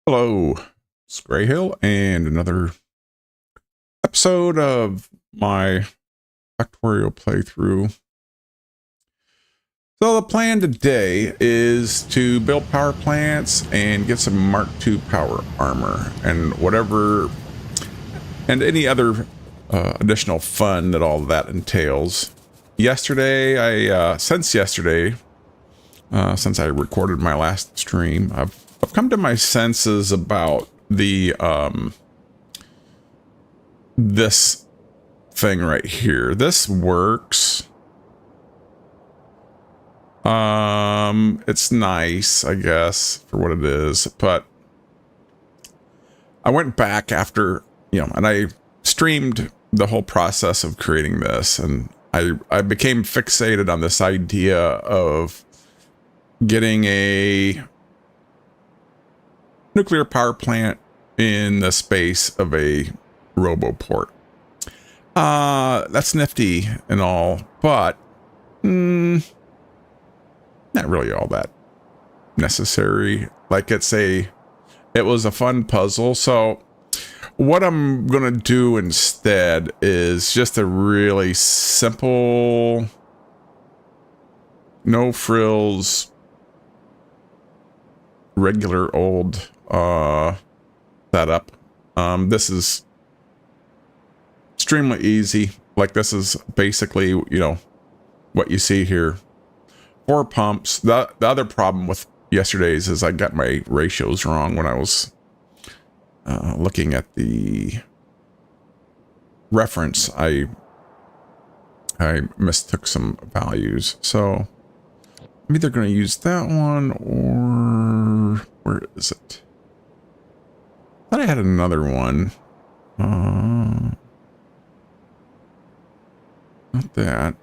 Hello, it's Gray Hill, and another episode of my Factorio playthrough. So the plan today is to build power plants and get some Mark II Power Armor and whatever, and any other additional fun that all that entails. Yesterday, since I recorded my last stream, I've come to my senses about the this thing right here. This works. It's nice, I guess, for what it is, but I went back after, and I streamed the whole process of creating this, and I became fixated on this idea of getting a nuclear power plant in the space of a roboport. That's nifty and all, but not really all that necessary. Like it was a fun puzzle. So what I'm gonna do instead is just a really simple, no frills, regular old setup. This is extremely easy. Like, this is basically, what you see here. 4 pumps. The other problem with yesterday's is I got my ratios wrong when I was looking at the reference. I mistook some values. So I'm either going to use that one, or where is it? I thought I had another one. Not that.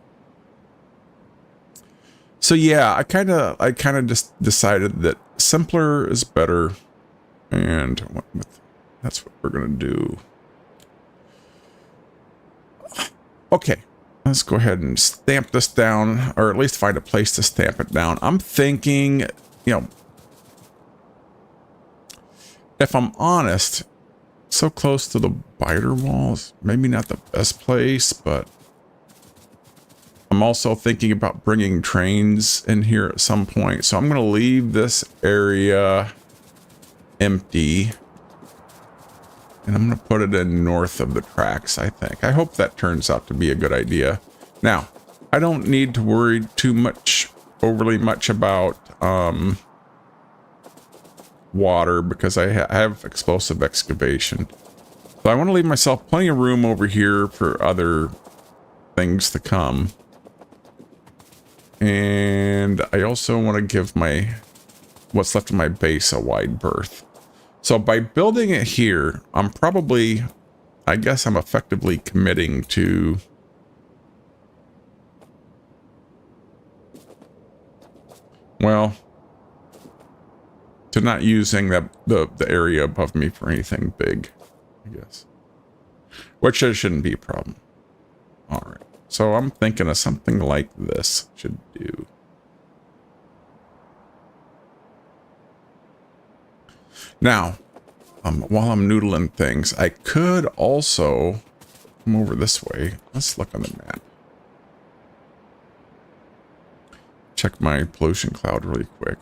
So yeah, I kind of just decided that simpler is better, and that's what we're gonna do. Okay, let's go ahead and stamp this down, or at least find a place to stamp it down. I'm thinking, if I'm honest, so close to the biter walls, maybe not the best place, but I'm also thinking about bringing trains in here at some point. So I'm going to leave this area empty, and I'm going to put it in north of the tracks, I think. I hope that turns out to be a good idea. Now, I don't need to worry overly much about water, because I have explosive excavation. So I want to leave myself plenty of room over here for other things to come. And I also want to give what's left of my base a wide berth. So by building it here, I guess I'm effectively committing to to not using the area above me for anything big, I guess. Which shouldn't be a problem. All right. So I'm thinking of something like this should do. Now, while I'm noodling things, I could also come over this way. Let's look on the map. Check my pollution cloud really quick.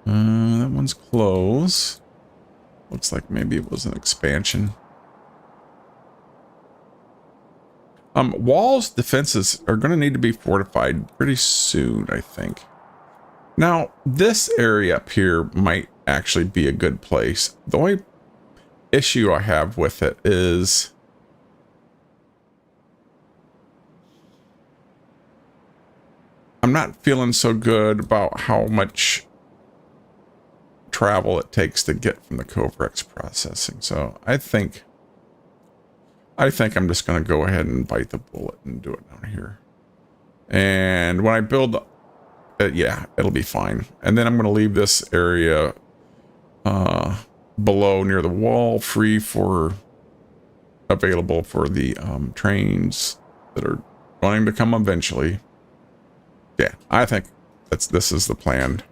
That one's close. Looks like maybe it was an expansion. Walls defenses are going to need to be fortified pretty soon, I think. Now, this area up here might actually be a good place. The only issue I have with it is I'm not feeling so good about how much travel it takes to get from the Covrex processing. So I think I'm just going to go ahead and bite the bullet and do it down here. And when I build it, yeah, it'll be fine. And then I'm going to leave this area below near the wall available for the trains that are going to come eventually. Yeah, I think this is the plan.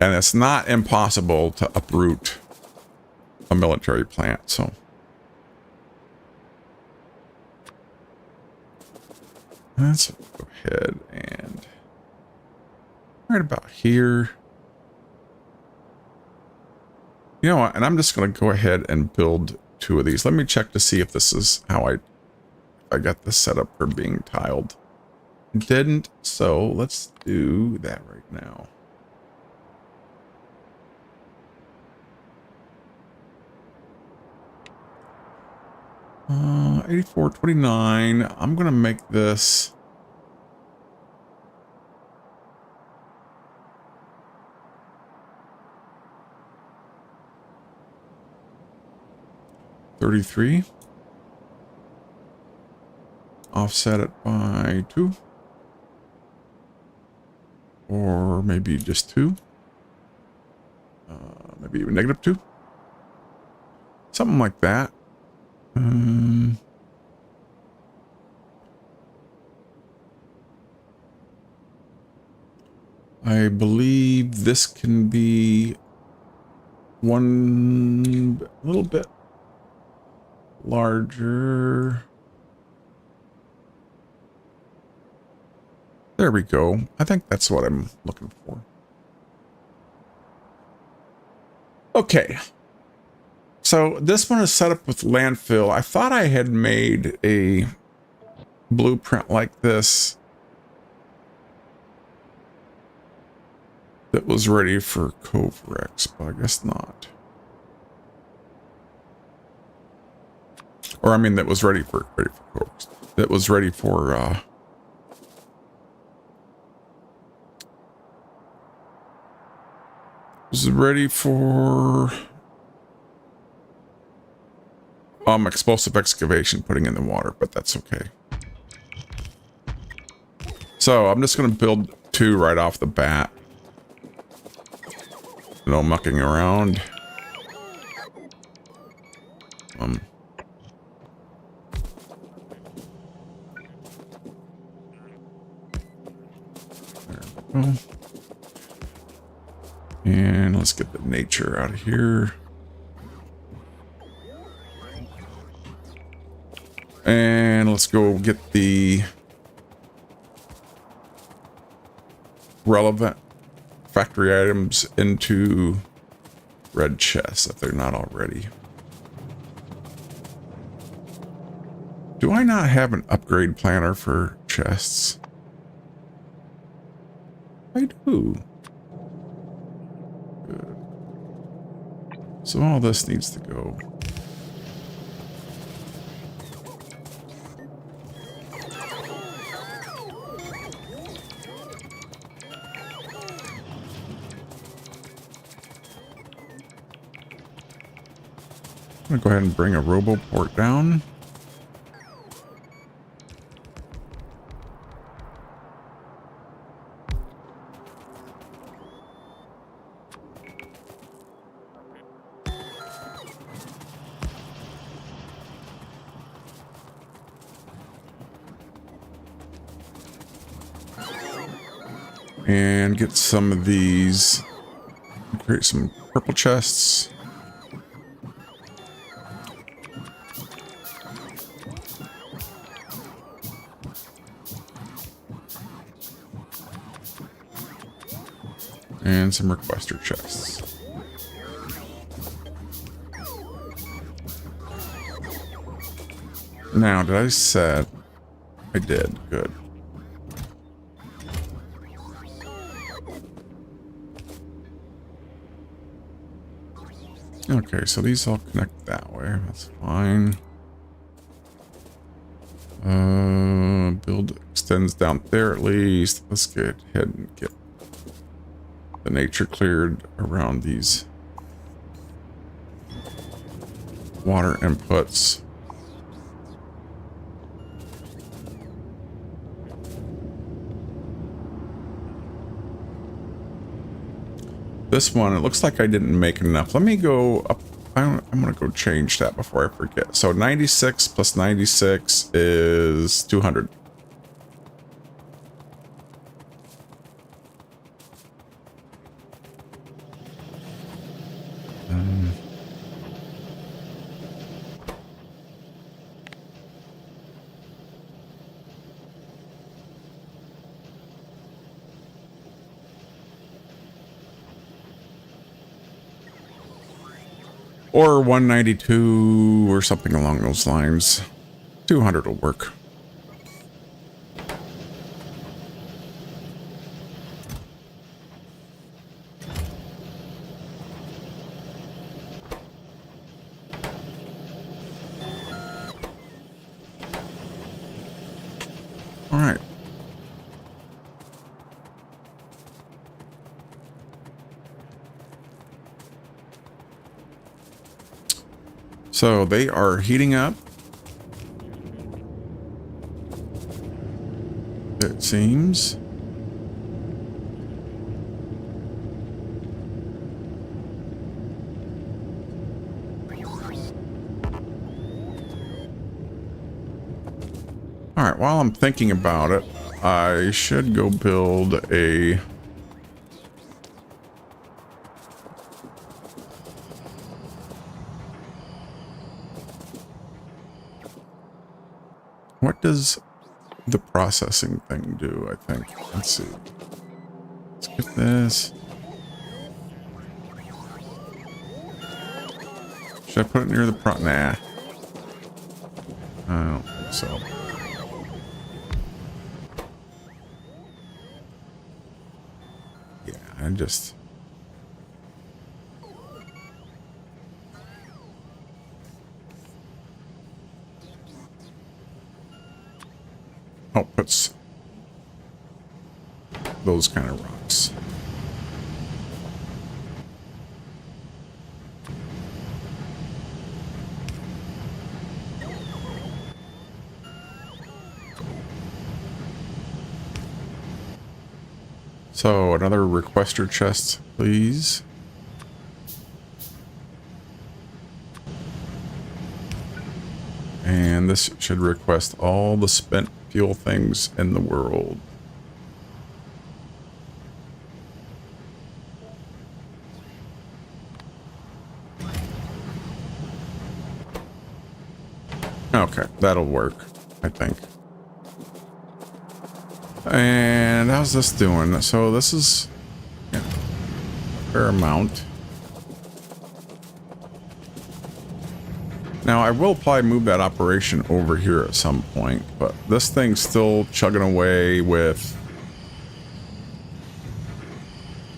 And it's not impossible to uproot a military plant, so. Let's go ahead and right about here. You know what? And I'm just going to go ahead and build 2 of these. Let me check to see if this is how I got this set up for being tiled. Didn't, so let's do that right now. Uh, 8429. I'm going to make this 33. Offset it by 2. Or maybe just 2. Maybe even -2. Something like that. I believe this can be one a little bit larger. There we go. I think that's what I'm looking for. Okay. So this one is set up with landfill. I thought I had made a blueprint like this that was ready for Cove Rex, but I guess not. Or I mean, that was ready for Cove Rex. That was ready for explosive excavation, putting in the water, but that's okay. So I'm just going to build 2 right off the bat. No mucking around. There we go. And let's get the nature out of here. And let's go get the relevant factory items into red chests if they're not already. Do I not have an upgrade planner for chests? I do. Good. So all this needs to go. I'm gonna go ahead and bring a RoboPort down. And get some of these, create some purple chests. And some requester chests. Now, did I set? I did. Good. Okay, so these all connect that way. That's fine. Build extends down there at least. Let's get ahead and get the nature cleared around these water inputs. This one, it looks like I didn't make enough. Let me go up. I'm going to go change that before I forget. So 96 plus 96 is 200. Or 192 or something along those lines. 200 will work. All right. So they are heating up. It seems. All right, while I'm thinking about it, I should go build a... What does the processing thing do, I think? Let's see. Let's get this. Should I put it near the Nah. I don't think so. Yeah, I just... outputs those kind of rocks. So another requester chest, please. And this should request all the spent fuel things in the world. Okay, that'll work, I think. And how's this doing? So this is, yeah, a fair amount. Now I will probably move that operation over here at some point, but this thing's still chugging away with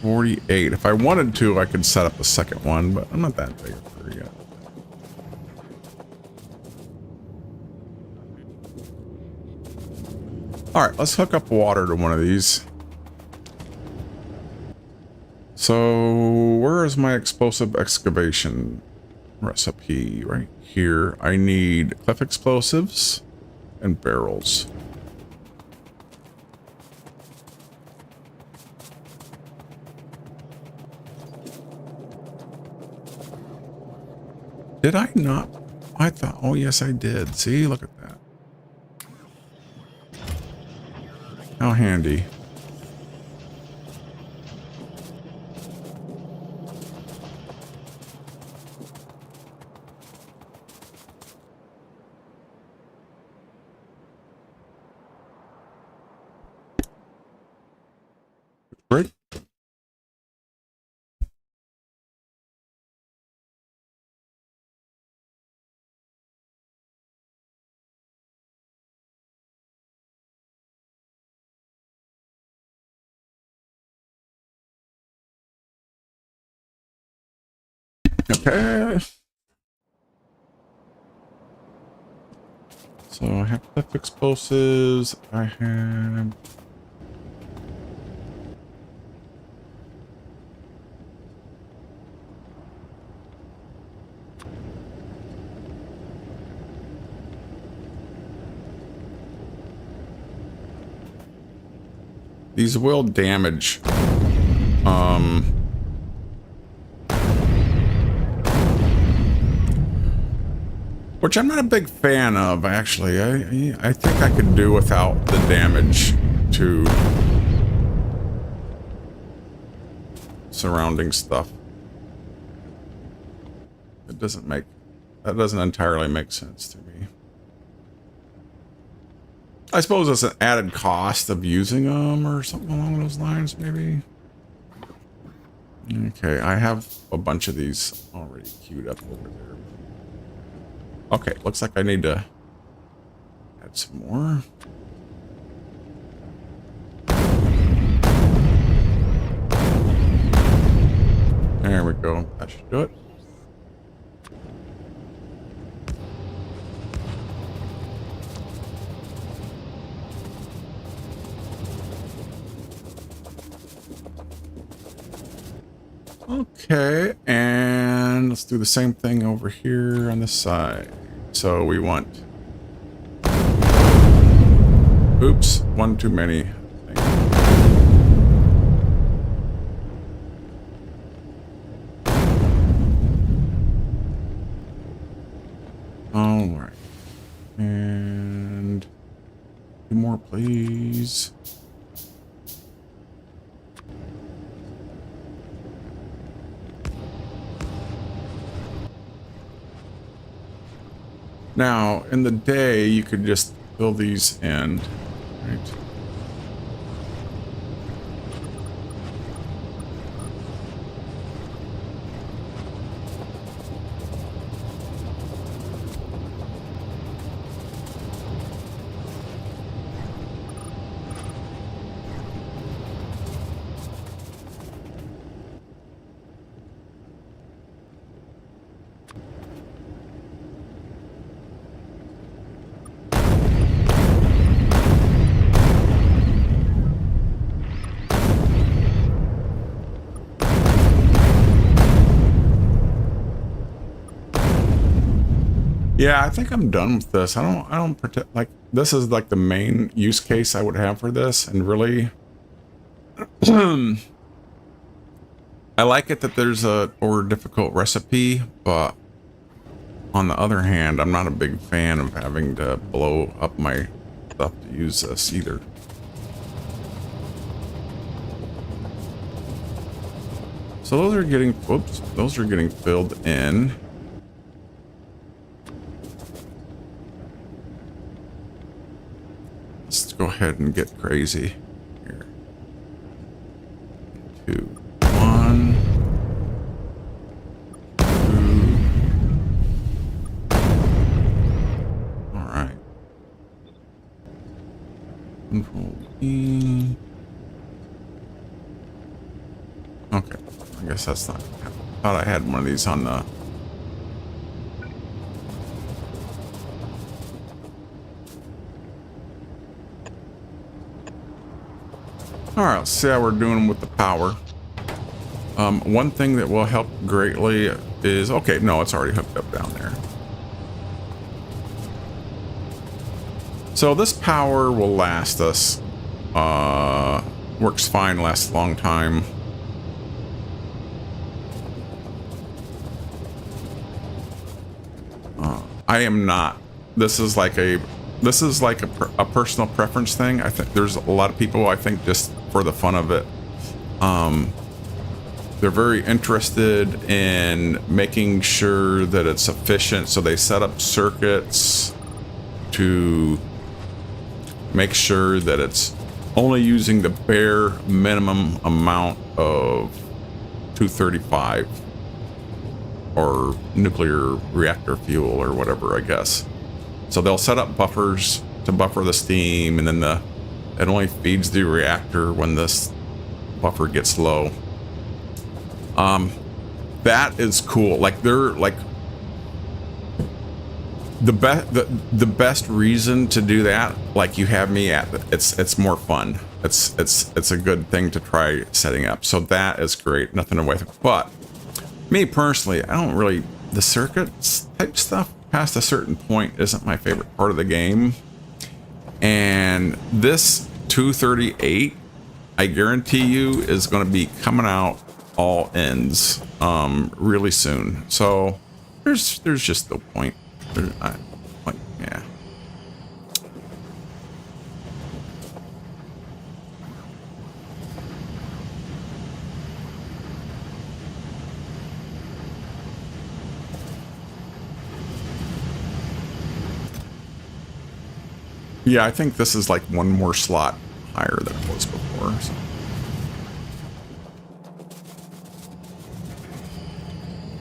48. If I wanted to, I could set up a second one, but I'm not that big of a hurry yet. All right, let's hook up water to one of these. So where is my explosive excavation recipe? Right here. I need cliff explosives and barrels. Did I not? I thought, oh yes I did. See, look at that. How handy. Great. Okay. So I have cliff explosives. I have... These will damage. Which I'm not a big fan of, actually. I think I could do without the damage to surrounding stuff. It doesn't make... That doesn't entirely make sense to me. I suppose it's an added cost of using them or something along those lines, maybe. Okay, I have a bunch of these already queued up over there. Okay, looks like I need to add some more. There we go. That should do it. Okay, and let's do the same thing over here on this side. So we want... Oops, one too many. All right. And 2 more, please. Now, in the day, you could just fill these in, right? Yeah, I think I'm done with this. I don't pretend like this is like the main use case I would have for this, and really I like it that there's a more difficult recipe, but on the other hand, I'm not a big fan of having to blow up my stuff to use this either. So those are getting, whoops, those are getting filled in. Let's go ahead and get crazy here. 2, 1, 2. All right. Control E. Okay, I guess that's not. I thought I had one of these on the. All right, let's see how we're doing with the power. One thing that will help greatly is, okay, no, it's already hooked up down there. So this power will last us, works fine, lasts a long time. I am not, this is like a personal preference thing. I think there's a lot of people, I think, just for the fun of it, they're very interested in making sure that it's efficient, so they set up circuits to make sure that it's only using the bare minimum amount of 235 or nuclear reactor fuel or whatever, I guess. So they'll set up buffers to buffer the steam, and then it only feeds the reactor when this buffer gets low. That is cool. Like, they're like the best reason to do that. Like, you have me at, it's more fun. It's a good thing to try setting up. So that is great. Nothing away from it. But me personally, I don't really, the circuits type stuff past a certain point isn't my favorite part of the game. And this 238, I guarantee you, is going to be coming out all ends really soon. So there's just no point. Yeah. Yeah, I think this is like one more slot higher than it was before. So.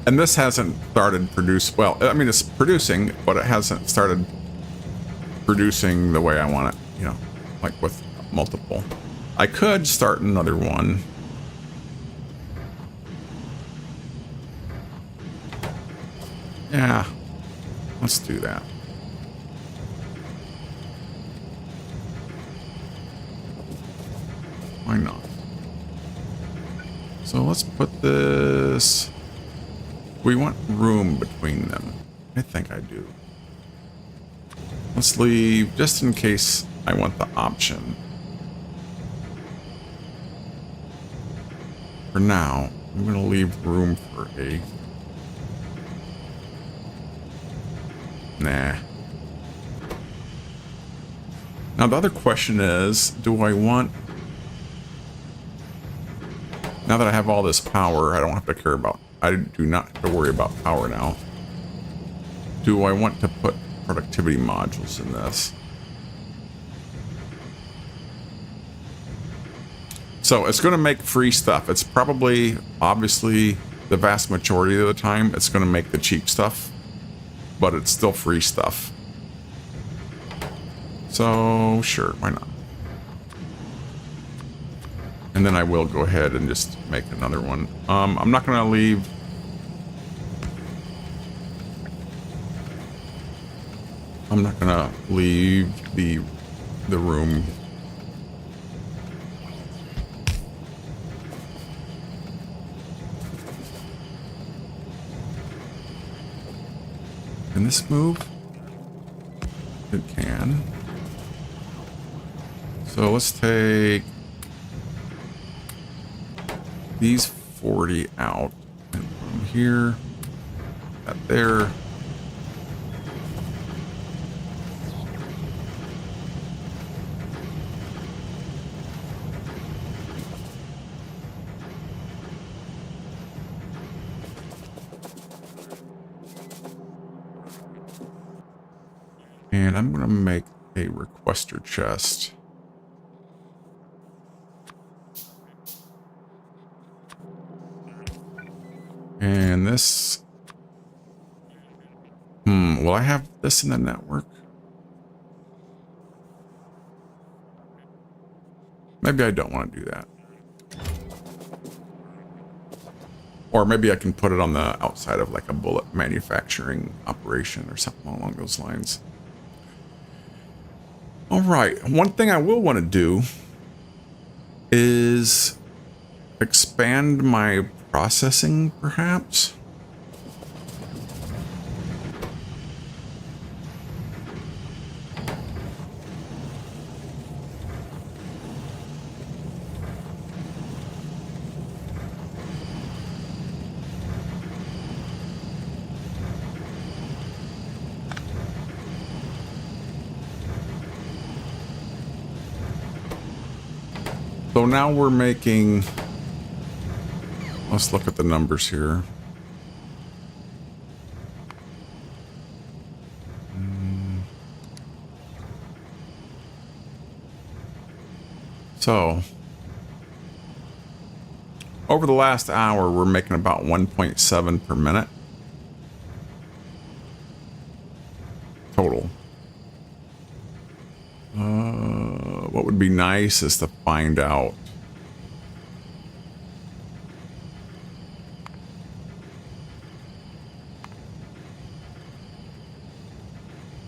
And this hasn't started produce. Well, I mean, it's producing, but it hasn't started producing the way I want it, you know, like with multiple. I could start another one. Yeah, let's do that. Why not? So let's put this... We want room between them. I think I do. Let's leave, just in case I want the option. For now, I'm going to leave room for a... Nah. Now the other question is, do I want... Now that I have all this power, I don't have to care about... I do not have to worry about power now. Do I want to put productivity modules in this? So it's going to make free stuff. It's probably, obviously, the vast majority of the time, it's going to make the cheap stuff. But it's still free stuff. So, sure, why not? And then I will go ahead and just make another one. I'm not going to leave... I'm not going to leave the room. Can this move? It can. So let's take these 40 out and put them here, that there. And I'm going to make a requester chest. And this... will I have this in the network? Maybe I don't want to do that. Or maybe I can put it on the outside of like a bullet manufacturing operation or something along those lines. All right, one thing I will want to do is expand my processing, perhaps. So now we're making, let's look at the numbers here. So over the last hour, we're making about 1.7 per minute total. What would be nice is to find out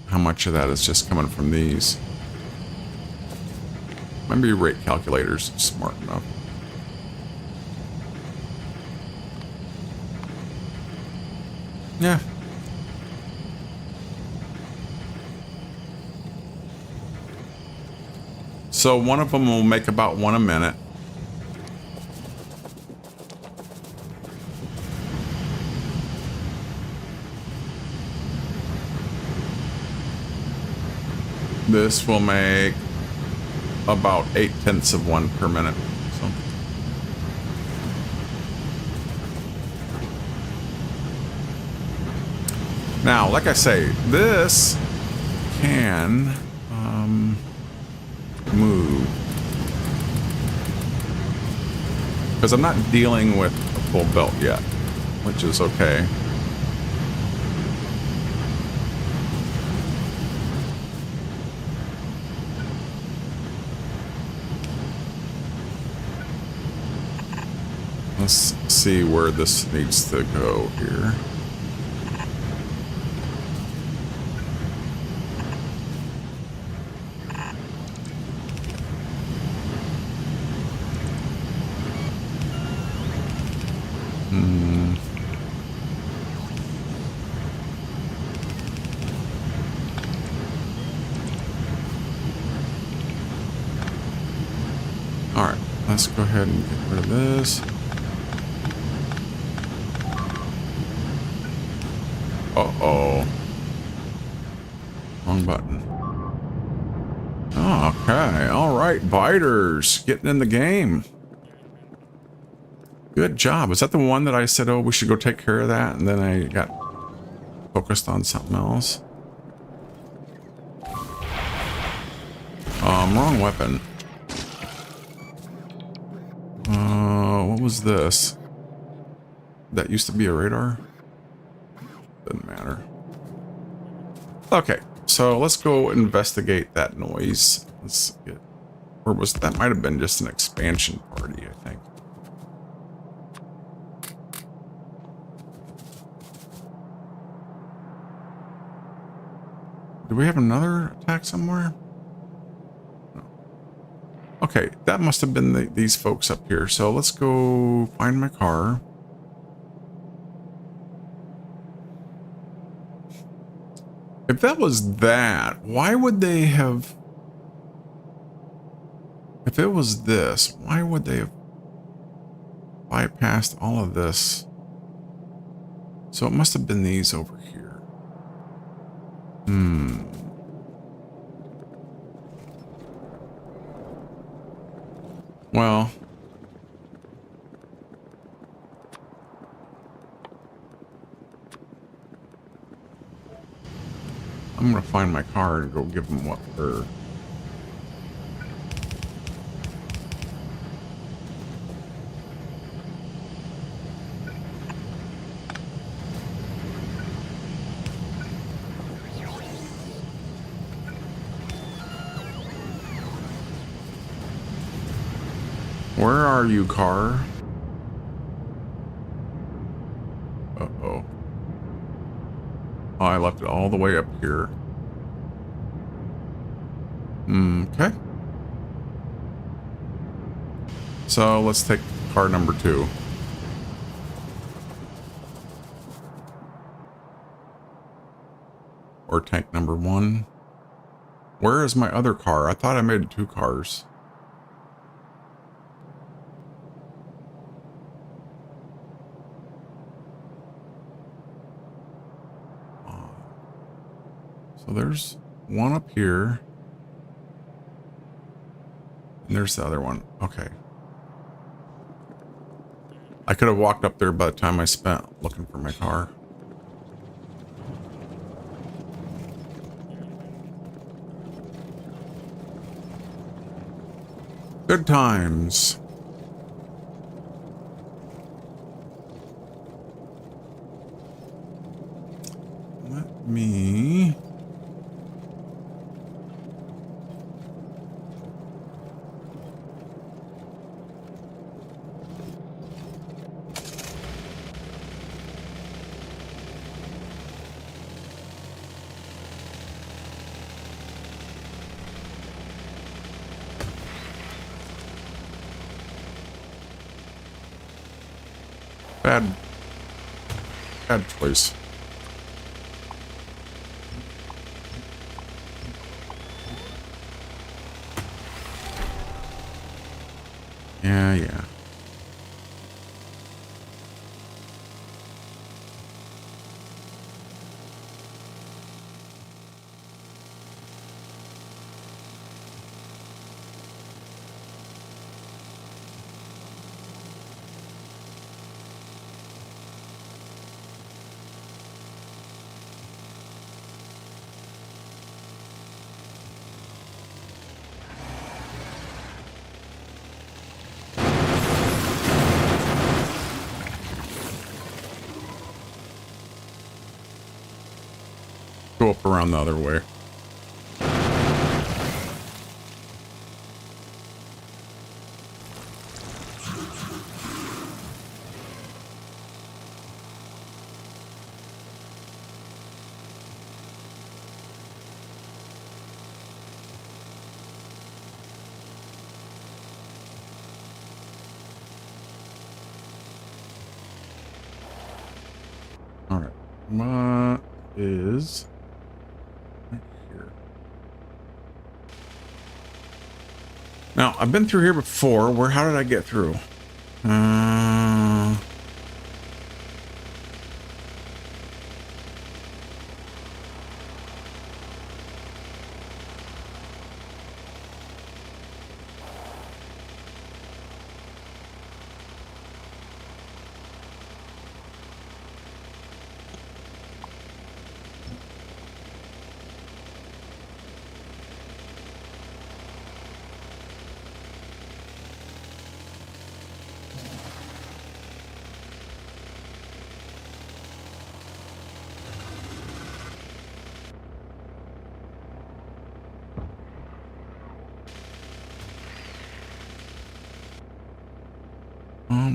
how much of that is just coming from these. Maybe rate calculators smart enough. Yeah. So one of them will make about 1 a minute. This will make about 0.8 of 1 per minute. So. Now, like I say, this can move, because I'm not dealing with a full belt yet. which is okay. Let's see where this needs to go here. All right, let's go ahead and get rid of this. Uh-oh. Wrong button. Oh, okay. All right, biters. Getting in the game. Good job. Is that the one that I said, oh, we should go take care of that? And then I got focused on something else. Wrong weapon. What was this? That used to be a radar? Doesn't matter. Okay, so let's go investigate that noise. Let's get... Or was that might have been just an expansion party, I think. Do we have another attack somewhere? No. Okay, that must have been these folks up here. So let's go find my car. If that was that, why would they have... If it was this, why would they have bypassed all of this? So it must have been these over here. Well, I'm gonna find my car and go give them what for. Where are you, car? Uh-oh. Oh, I left it all the way up here. Okay. So let's take car number 2. Or tank number 1. Where is my other car? I thought I made 2 cars. So there's one up here. And there's the other one. Okay. I could have walked up there by the time I spent looking for my car. Good times. Let me... Bad choice. Yeah. go up around the other way. All right, what is right here? Now, I've been through here before. How did I get through?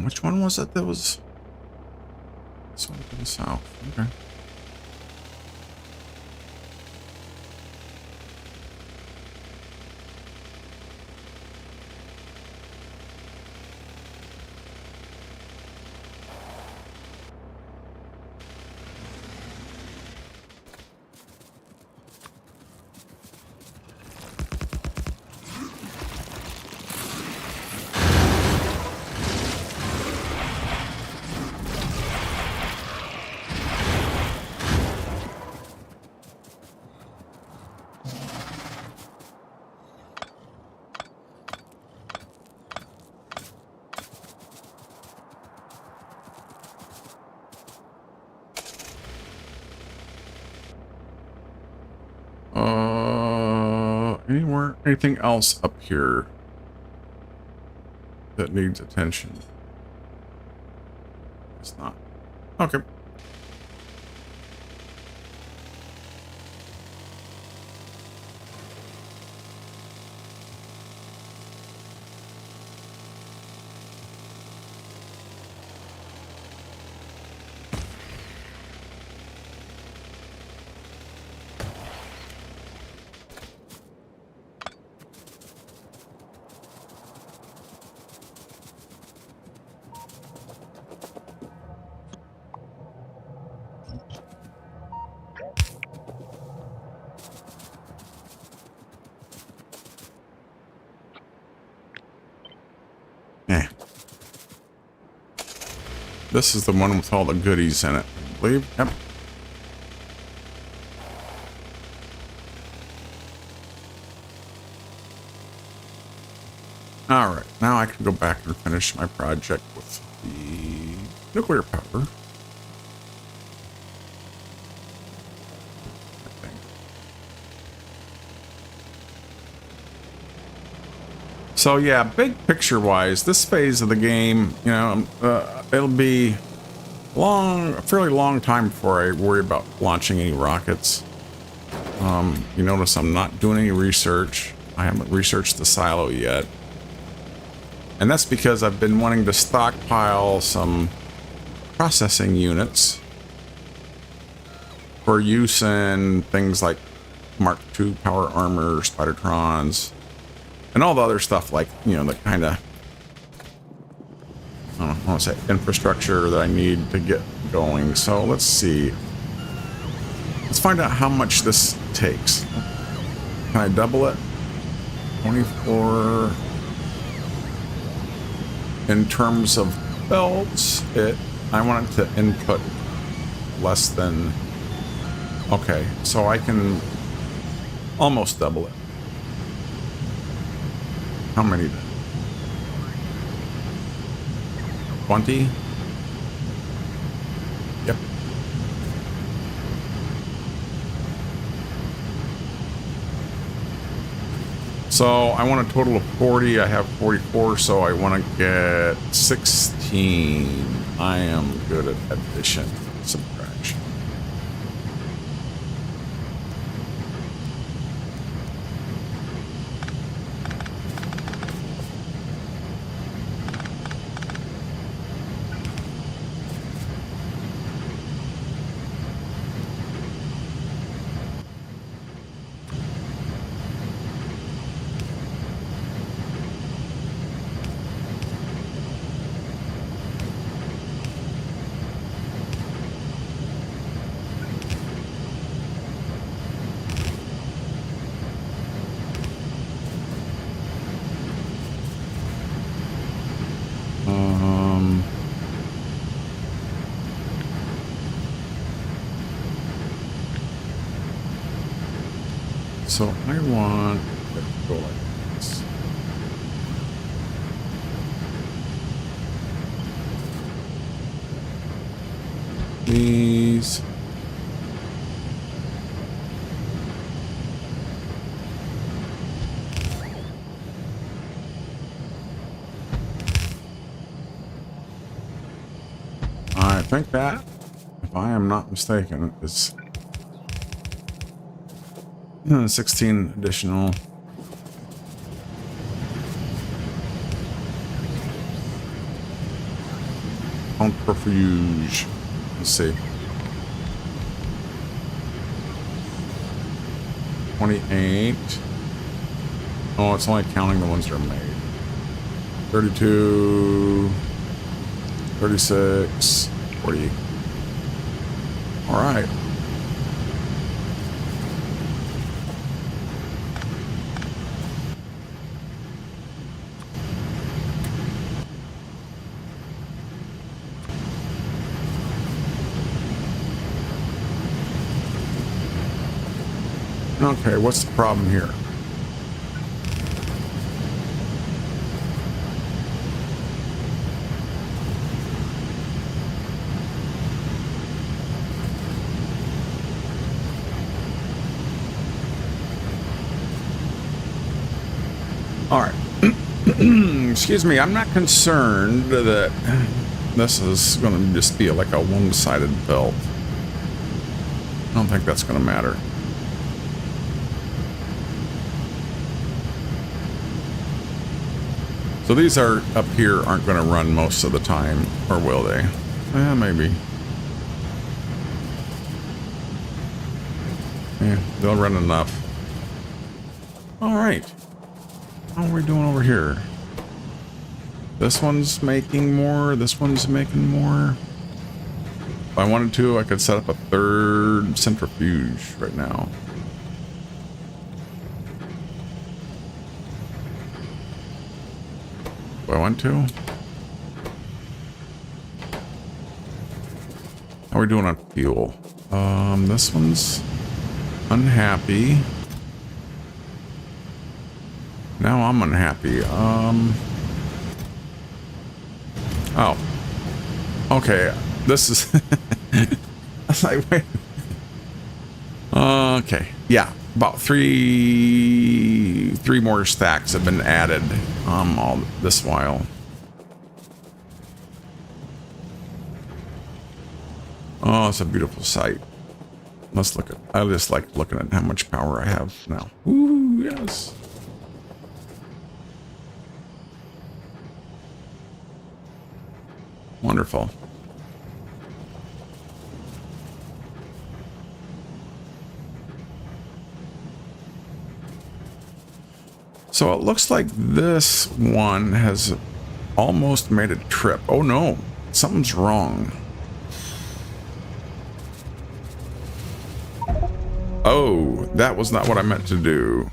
Which one was it that was this one to the south? Okay. Anything else up here that needs attention? It's not. Okay. This is the one with all the goodies in it, I believe. Yep. All right, now I can go back and finish my project with the nuclear power. So yeah, big picture wise, this phase of the game, you know, it'll be a fairly long time before I worry about launching any rockets. You notice I'm not doing any research. I haven't researched the silo yet. And that's because I've been wanting to stockpile some processing units for use in things like MK2 Power Armor, Spidertrons, and all the other stuff, like, you know, the kind of, I don't want to say infrastructure that I need to get going. So let's see. Let's find out how much this takes. Can I double it? 24. In terms of belts, I want it to input less than, okay, so I can almost double it. How many then? 20? Yep. So I want a total of 40. I have 44, so I want to get 16. I am good at addition, subtraction. So I want it to go like this. These. I think that, if I am not mistaken, is 16 additional. On perfuge. Let's see. 28. Oh, it's only counting the ones that are made. 32. 36. 40. All right. Okay, what's the problem here? All right. Excuse me, I'm not concerned that this is going to just be like a one-sided belt. I don't think that's going to matter. So these are up here aren't going to run most of the time, or will they? Maybe. Yeah, they'll run enough. All right. How are we doing over here? This one's making more. This one's making more. If I wanted to, I could set up a third centrifuge right now. Do I want to? How are we doing on fuel? This one's unhappy. Now I'm unhappy. Oh. Okay. This is... I was like, wait. Okay. Yeah. About three more stacks have been added all this while. Oh, it's a beautiful sight. Let's look at... I just like looking at how much power I have now. Ooh, yes. Wonderful. So it looks like this one has almost made a trip. Oh no, something's wrong. Oh, that was not what I meant to do.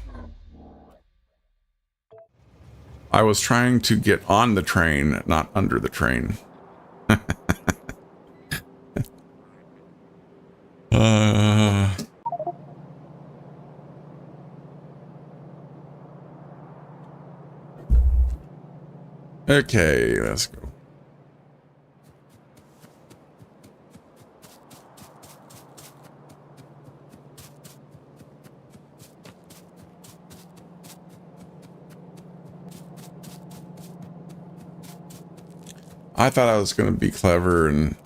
I was trying to get on the train, not under the train. Okay, let's go. I thought I was going to be clever and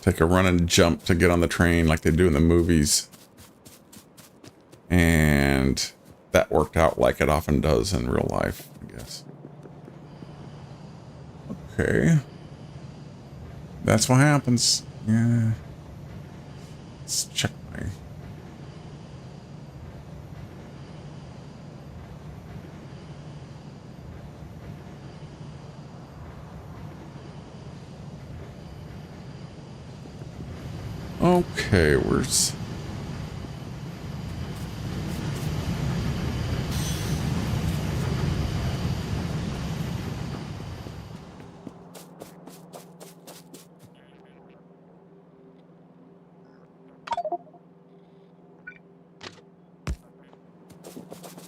take a run and jump to get on the train like they do in the movies. And that worked out like it often does in real life, I guess. Okay. That's what happens. Yeah. Let's check my... Okay, where's...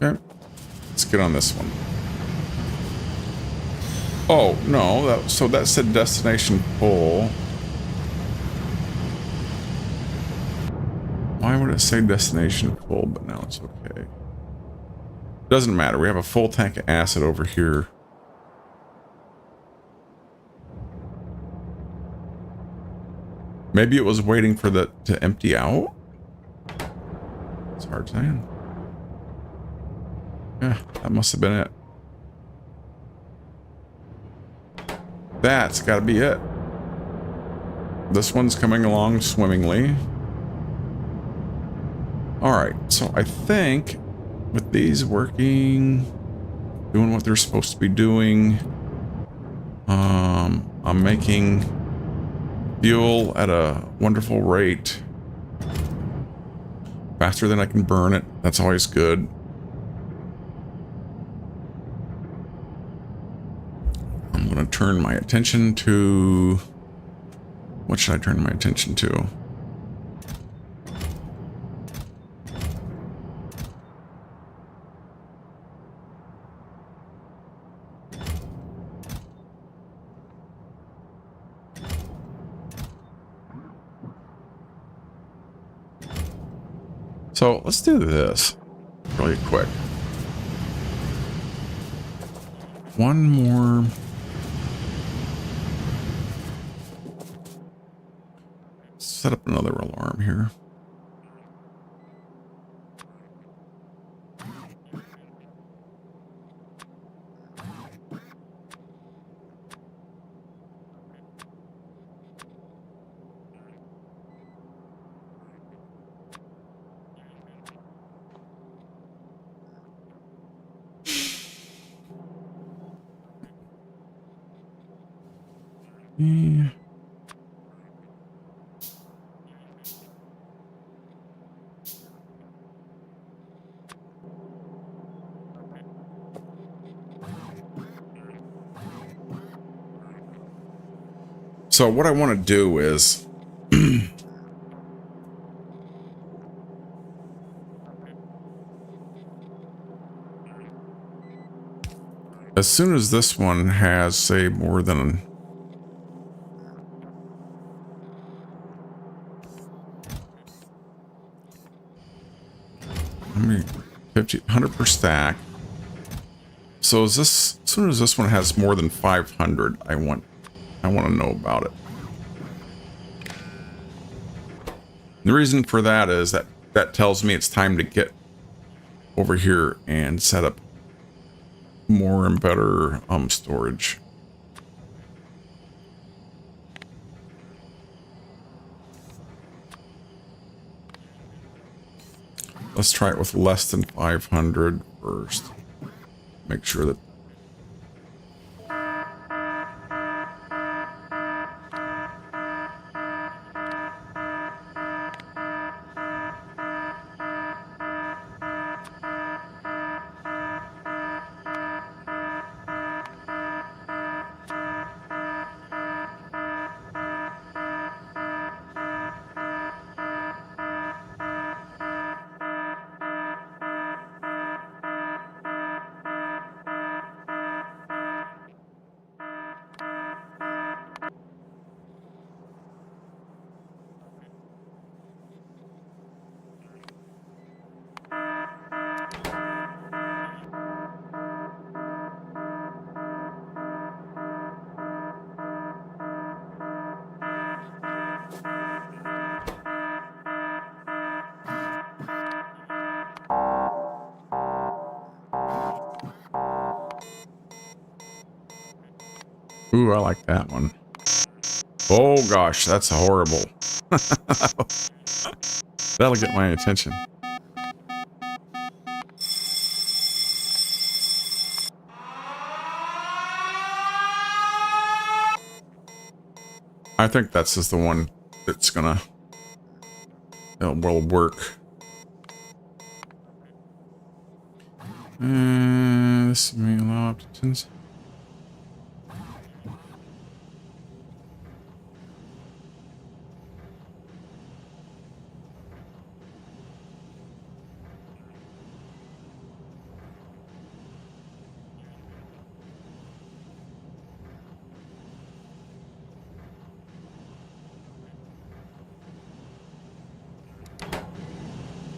Okay, let's get on this one. Oh, no, so that said destination full. Why would it say destination full, but now it's okay? Doesn't matter, we have a full tank of acid over here. Maybe it was waiting for the to empty out? It's hard saying. Yeah, that must have been it. That's got to be it. This one's coming along swimmingly. Alright, so I think with these working, doing what they're supposed to be doing, I'm making fuel at a wonderful rate. Faster than I can burn it. That's always good. I'm going to turn my attention to... What should I turn my attention to? So let's do this really quick. One more. Set up another alarm here. Yeah. So what I want to do is as soon as this one has, say, more than how many 100 per stack. So is this, as soon as this one has more than 500, I want to know about it. The reason for that is that tells me it's time to get over here and set up more and better storage. Let's try it with less than 500 first. Make sure that ooh, I like that one. Oh gosh, that's horrible. That'll get my attention. I think that's just the one that's gonna will work. This may allow up to 10.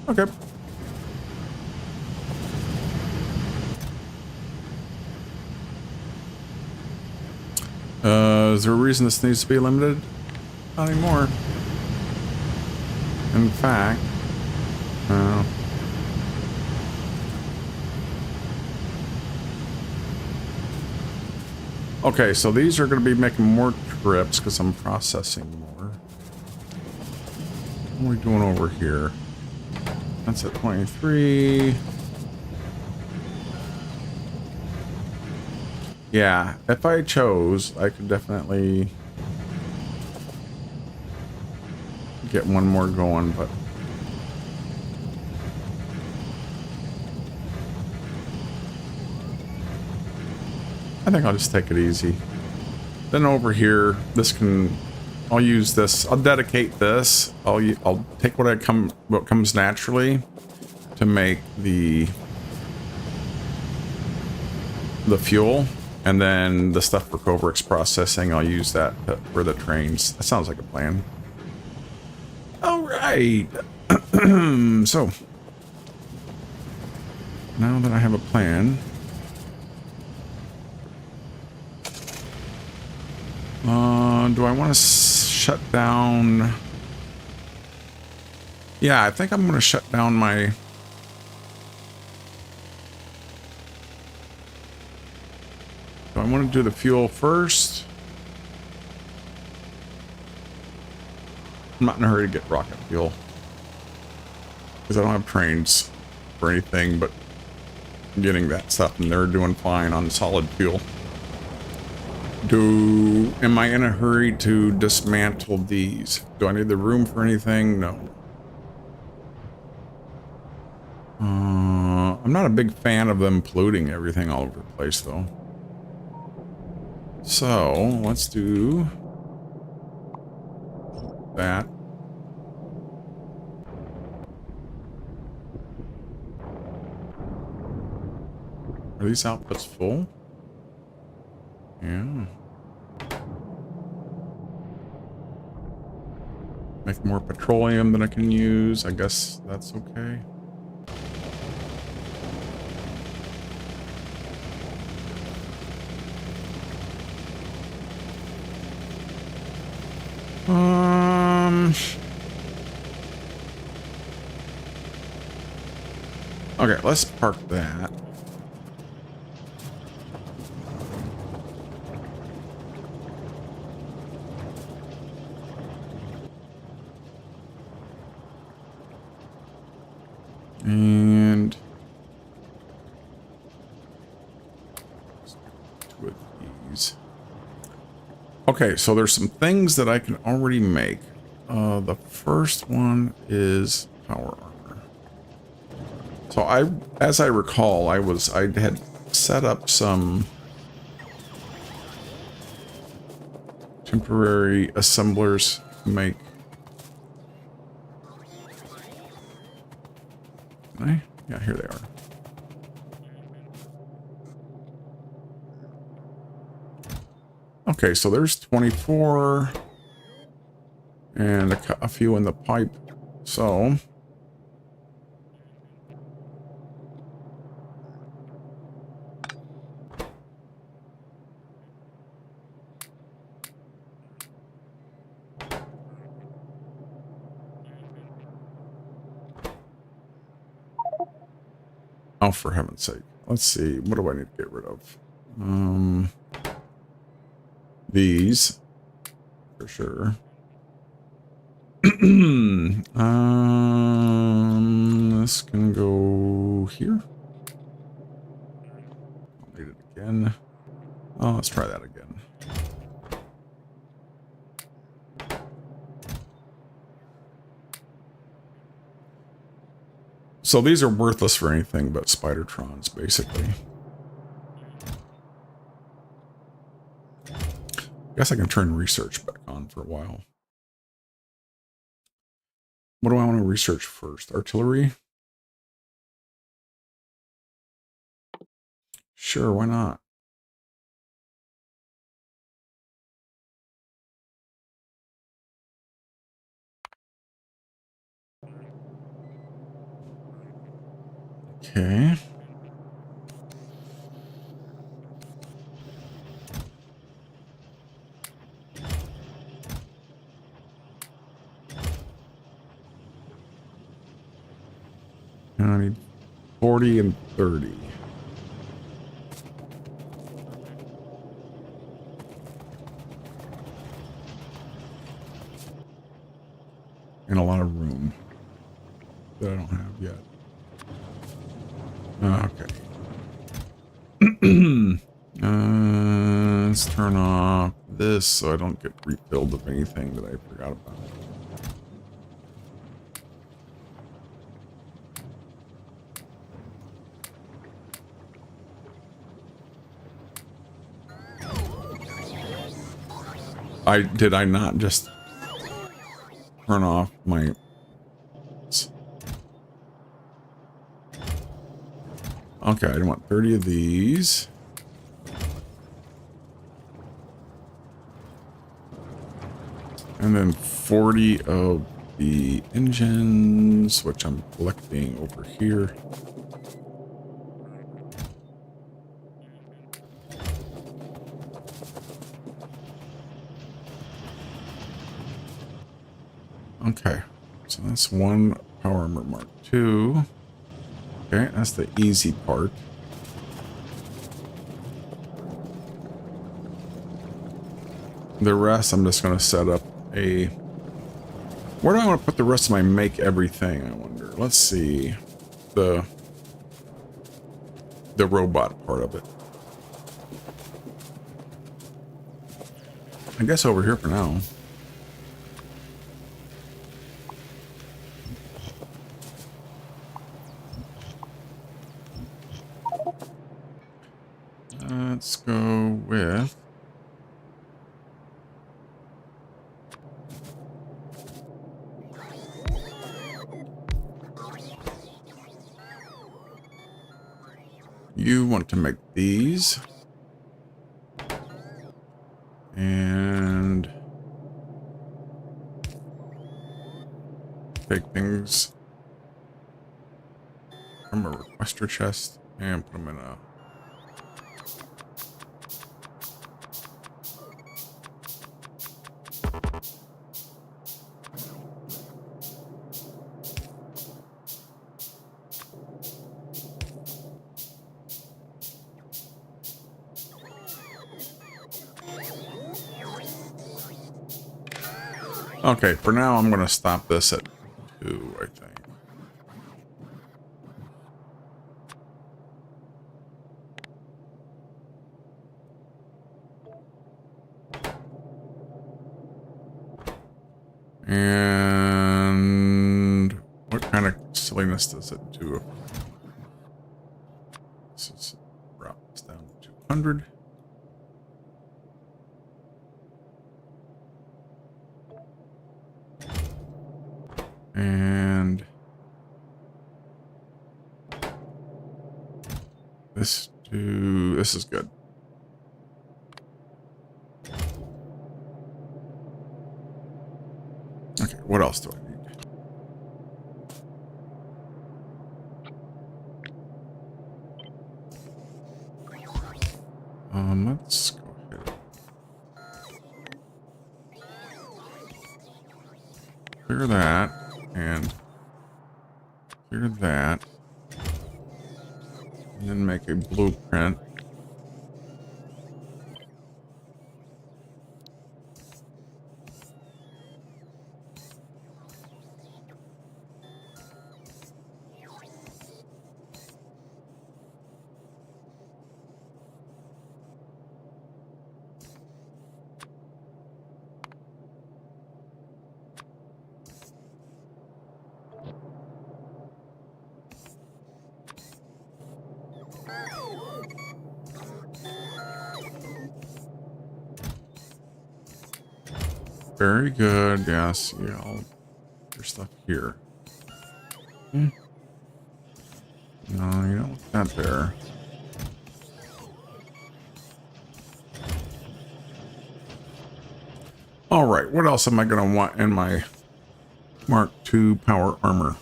Okay. Is there a reason this needs to be limited? Not anymore. In fact, okay, so these are going to be making more trips because I'm processing more. What are we doing over here? That's at 23. Yeah, if I chose, I could definitely get one more going, but I think I'll just take it easy. Then over here, I'll use this. I'll dedicate this. I'll take what comes naturally to make the fuel, and then the stuff for Coverix processing, I'll use that for the trains. That sounds like a plan. All right. So now that I have a plan, do I want to shut down? Yeah, I think I'm going to shut down my... Do I want to do the fuel first? I'm not in a hurry to get rocket fuel, because I don't have trains for anything but getting that stuff, and they're doing fine on solid fuel. Am I in a hurry to dismantle these? Do I need the room for anything? No. I'm not a big fan of them polluting everything all over the place, though. So let's do that. Are these outputs full? Yeah. Make more petroleum that I can use. I guess that's okay. Okay, let's park that. And two of these. Okay, so there's some things that I can already make. The first one is Power Armor. So as I recall, I had set up some temporary assemblers to make. Can I? Yeah, here they are. Okay, so there's 24 and a few in the pipe. So oh, for heaven's sake. Let's see. What do I need to get rid of? These for sure. This can go here. I'll need it again. Oh, let's try that again. So these are worthless for anything but Spidertrons, basically. Guess I can turn research back on for a while. What do I want to research first? Artillery? Sure, why not? Okay. And I need 40 and 30. And a lot of room that I don't have yet. Okay. Let's turn off this so I don't get refilled of anything that I forgot about. Did I not just turn off my... Okay, I want 30 of these. And then 40 of the engines, which I'm collecting over here. Okay, so that's one Power Armor Mark II. Okay, that's the easy part. The rest, I'm just going to set up a... Where do I want to put the rest of my make everything, I wonder? Let's see. The robot part of it. I guess over here for now. Let's go with... You want to make these. And... take things from a requester chest and put them in a... Okay, for now I'm going to stop this at 2, I think. And what kind of silliness does it do? Let's drop this down to 200. And this is good. Okay, what else do I need? Let's go ahead. Clear that and clear that. And then make a blueprint. Very good. Yes. Yeah. I'll put your stuff here. No, you don't want that there. All right. What else am I going to want in my Mark II Power Armor?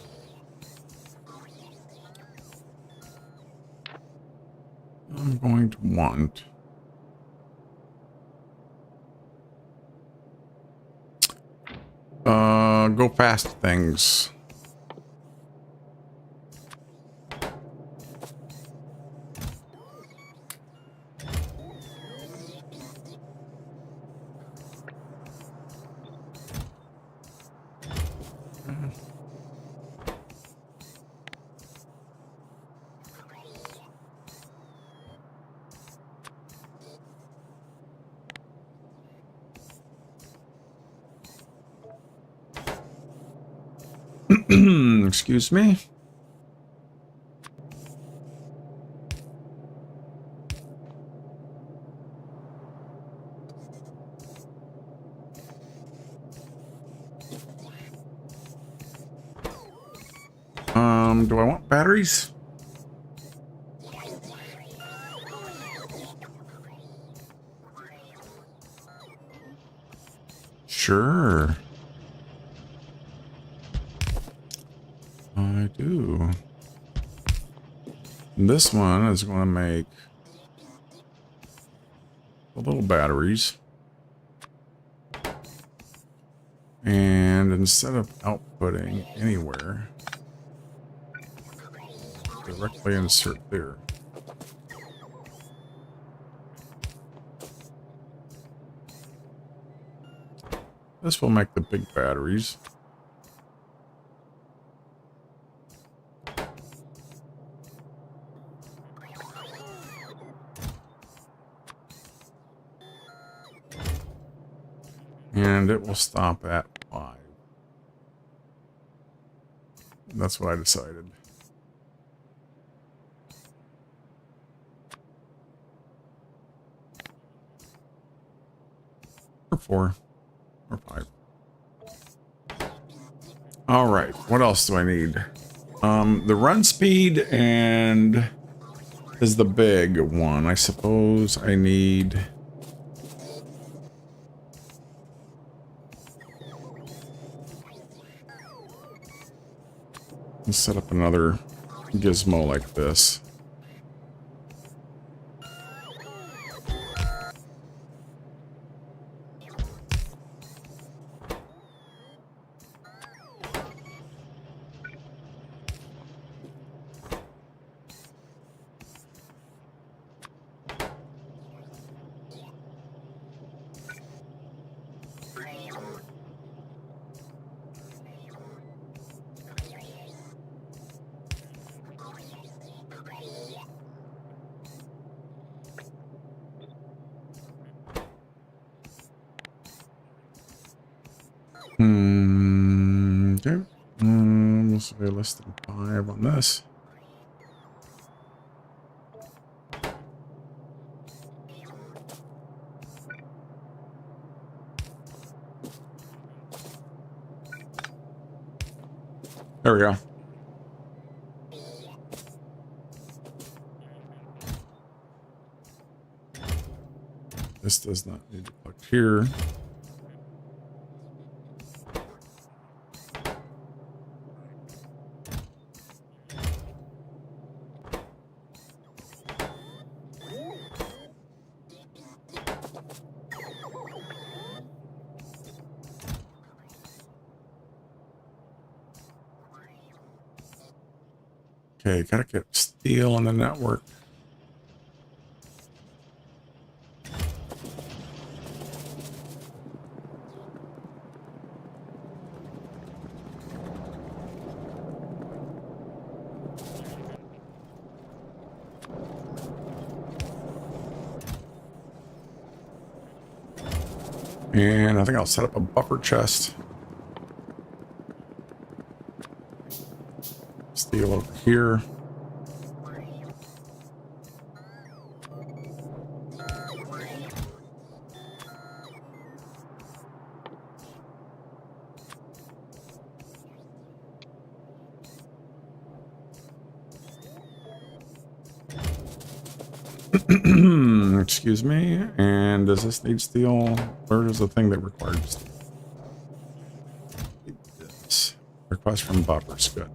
I'm going to want go fast things. Excuse me. Do I want batteries? Sure. I do. This one is going to make the little batteries. And instead of outputting anywhere, directly insert there. This will make the big batteries. And it will stop at 5. That's what I decided. Or 4. Or 5. All right. What else do I need? The run speed and is the big one. I suppose I need... Let's set up another gizmo like this. Okay. We'll say less than 5 on this. There we go. This does not need to plug here. Okay, gotta get steel on the network. And I think I'll set up a buffer chest. Steel over here. Excuse me. And does this need steel? Where is the thing that requires steel? This. Request from buffers. Good.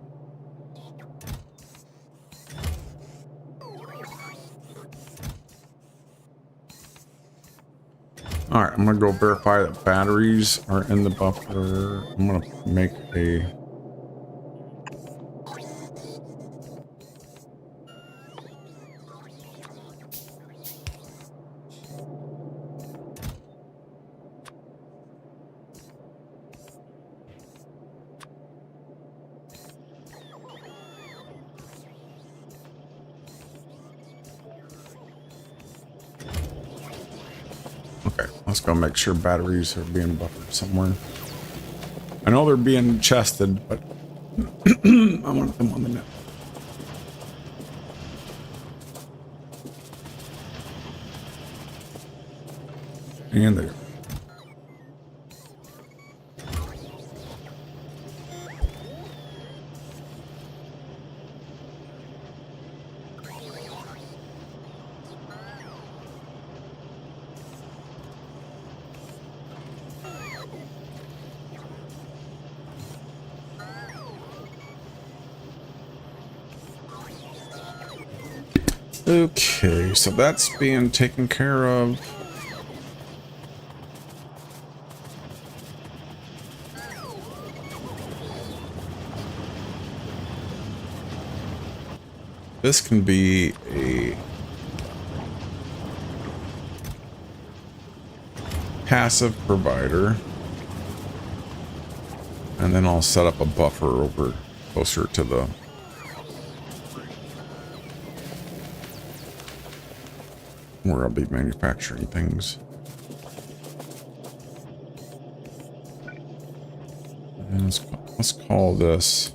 All right, I'm gonna go verify that batteries are in the buffer. I'm gonna make a okay. Let's go make sure batteries are being buffered somewhere. I know they're being chested, but I want them on the net. And there. Okay, so that's being taken care of. This can be a passive provider. And then I'll set up a buffer over closer to the where I'll be manufacturing things. And let's call this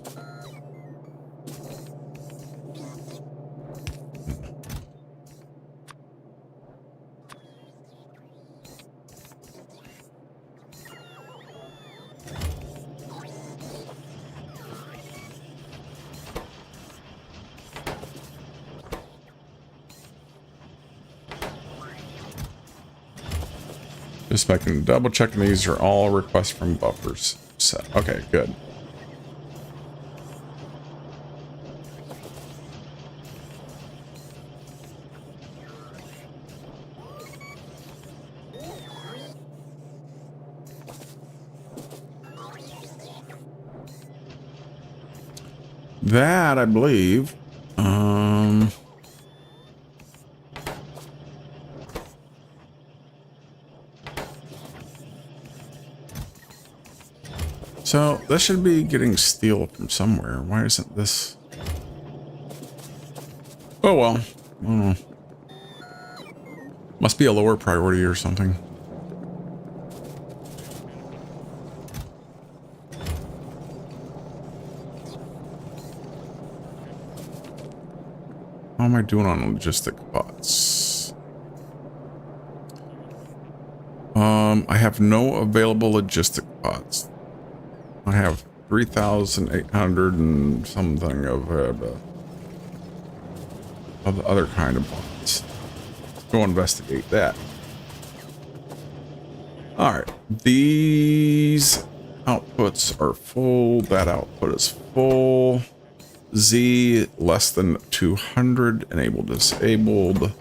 just making double checking these are all requests from buffers set. Okay, good. That I believe. So this should be getting steel from somewhere. Why isn't this? Oh well. I don't know. Must be a lower priority or something. How am I doing on logistic bots? I have no available logistic bots. I have 3,800 and something of the other kind of bots. Let's go investigate that. All right, these outputs are full. That output is full. Z less than 200, enable disabled.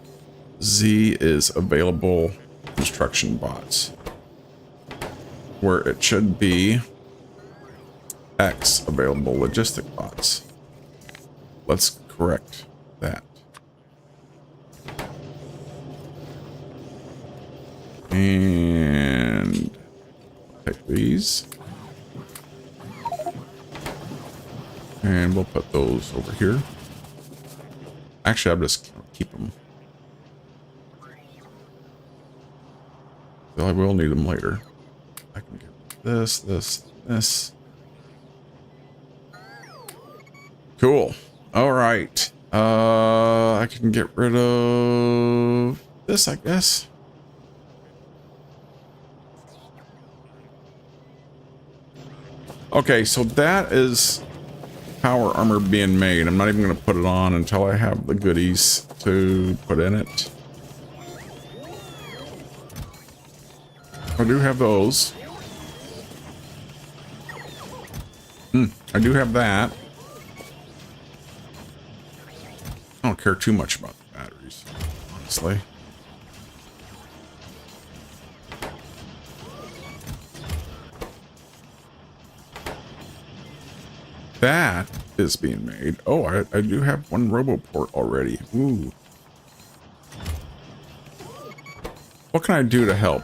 Z is available construction bots. Where it should be X available logistic bots. Let's correct that. And take these. And we'll put those over here. Actually, I'm just gonna keep them. I will need them later. I can get this, this, this. Cool. All right. I can get rid of this, I guess. Okay, so that is Power Armor being made. I'm not even going to put it on until I have the goodies to put in it. I do have those. I do have that. I don't care too much about the batteries, honestly. that is being made. Oh, I do have one RoboPort already. Ooh. What can I do to help?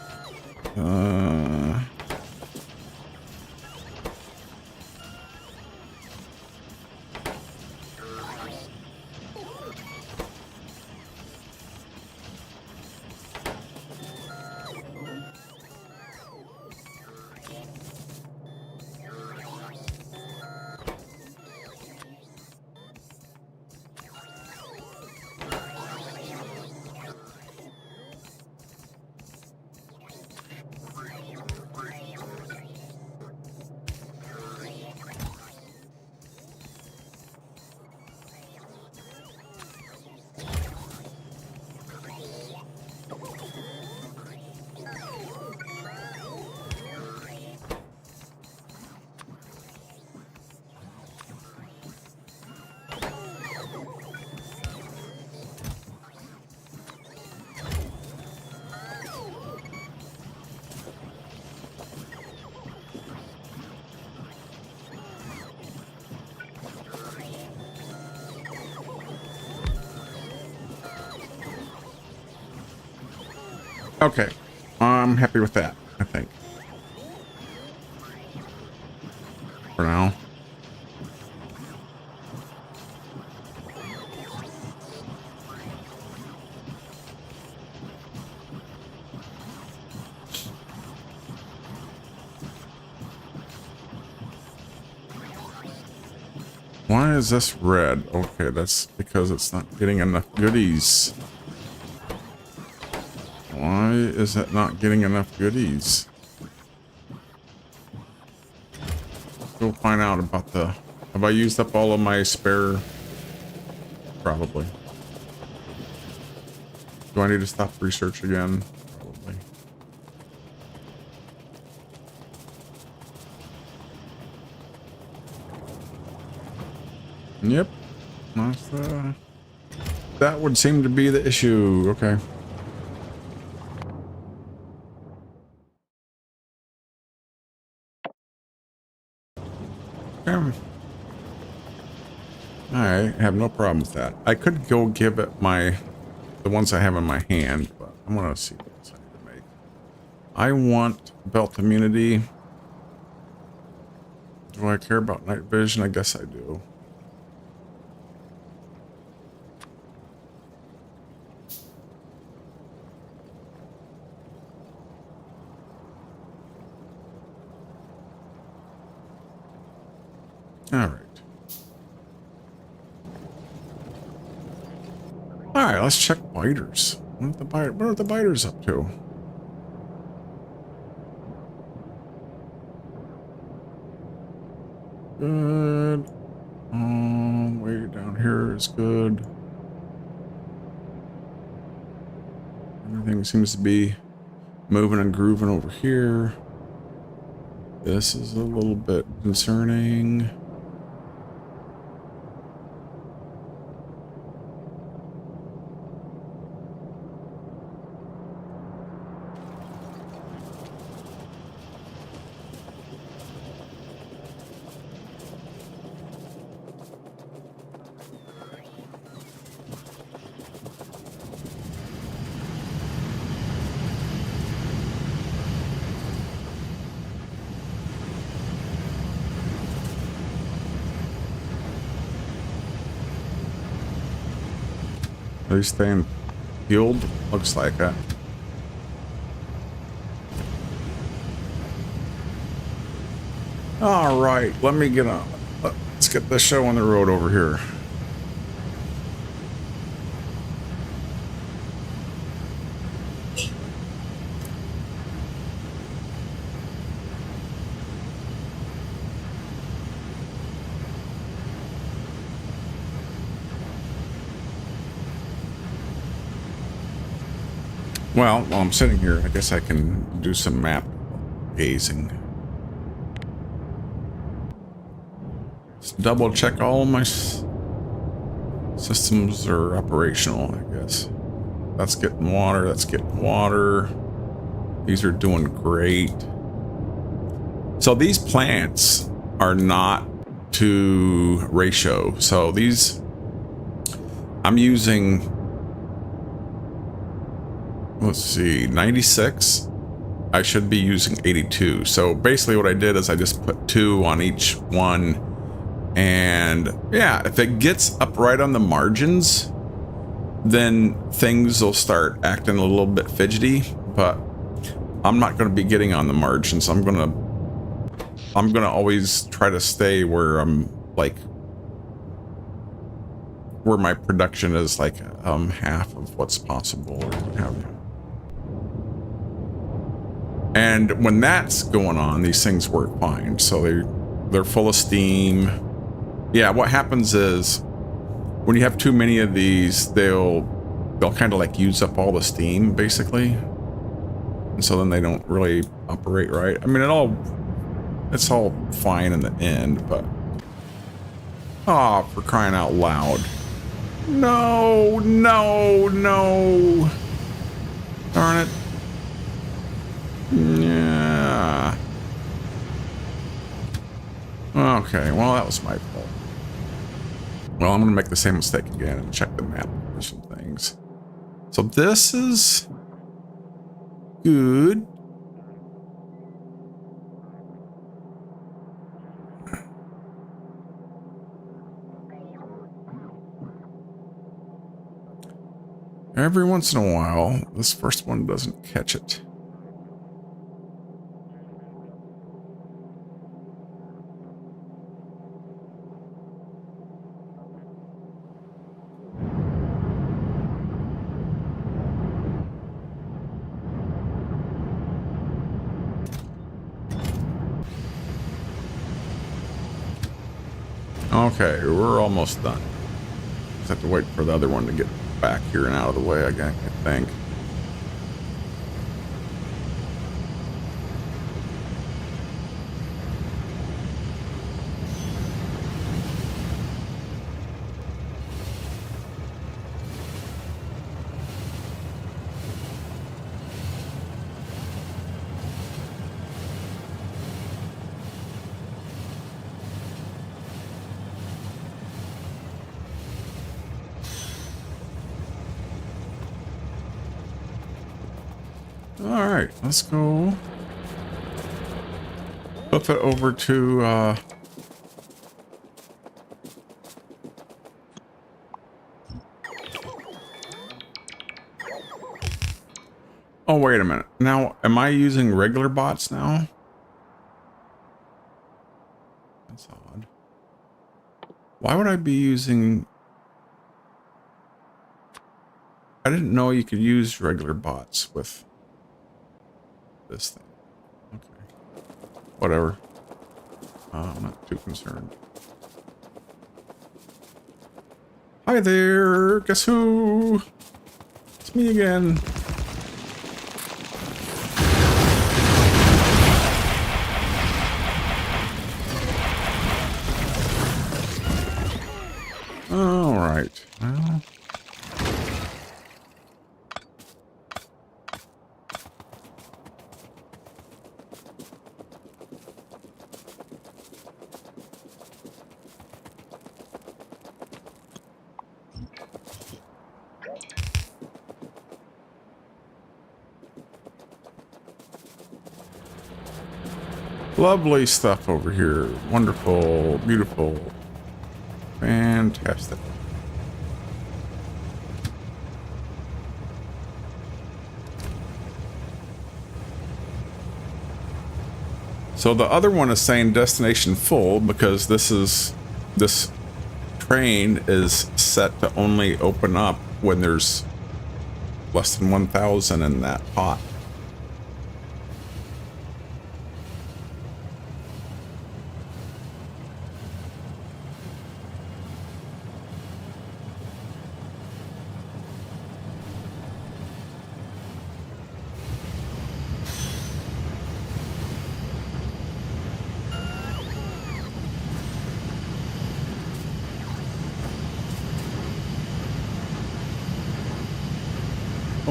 Okay, I'm happy with that, I think. For now. Why is this red? Okay, that's because it's not getting enough goodies. Why is it not getting enough goodies? We'll find out about the... Have I used up all of my spare? Probably. Do I need to stop research again? Probably. Yep. That's, that would seem to be the issue. Okay. I have no problem with that. I could go give it the ones I have in my hand, but I'm gonna see what else I need to make. I want belt immunity. Do I care about night vision? I guess I do. All right. All right, let's check biters. What are the biters up to? Good. Way down here is good. Everything seems to be moving and grooving over here. This is a little bit concerning. Are they staying healed? Looks like it. All right, let me get on. Let's get the show on the road over here. Well, while I'm sitting here, I guess I can do some map gazing. Just double check all of my systems are operational, I guess. That's getting water, that's getting water. These are doing great. So these plants are not to ratio. So these, I'm using, let's see, 96. I should be using 82. So basically what I did is I just put 2 on each one. And yeah, if it gets up right on the margins, then things will start acting a little bit fidgety, but I'm not going to be getting on the margins. I'm going to always try to stay where I'm like, where my production is like half of what's possible or what have you. And when that's going on, these things work fine. So they're full of steam. Yeah, what happens is when you have too many of these, they'll kind of like use up all the steam basically. And so then they don't really operate right. I mean, it's all fine in the end, but for crying out loud. No, no, no. Darn it. Yeah. Okay, well, that was my fault. Well, I'm going to make the same mistake again and check the map for some things. So this is good. Every once in a while, this first one doesn't catch it. Okay, we're almost done. Just have to wait for the other one to get back here and out of the way again, I think. All right, let's go. Flip it over to oh, wait a minute. Now, am I using regular bots now? That's odd. Why would I be using... I didn't know you could use regular bots with this thing. Okay. Whatever. I'm not too concerned. Hi there. Guess who? It's me again. All right. Well. Lovely stuff over here. Wonderful, beautiful, fantastic. So the other one is saying destination full because this train is set to only open up when there's less than 1,000 in that pot.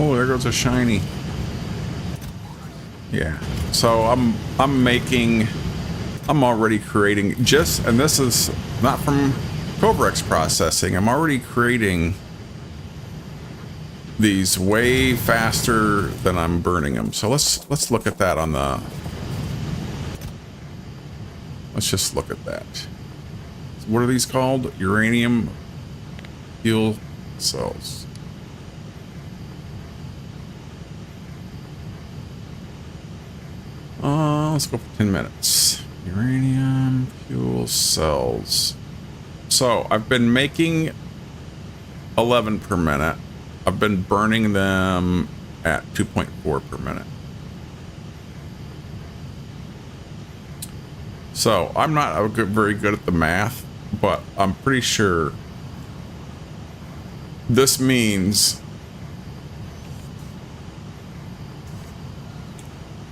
Oh, there goes a shiny. Yeah. So I'm making I'm already creating and this is not from Covrex processing. I'm already creating these way faster than I'm burning them. So let's look at that on the. Let's just look at that. What are these called? Uranium fuel cells. Let's go for 10 minutes. Uranium fuel cells. So I've been making 11 per minute. I've been burning them at 2.4 per minute. So I'm not very good at the math, but I'm pretty sure this means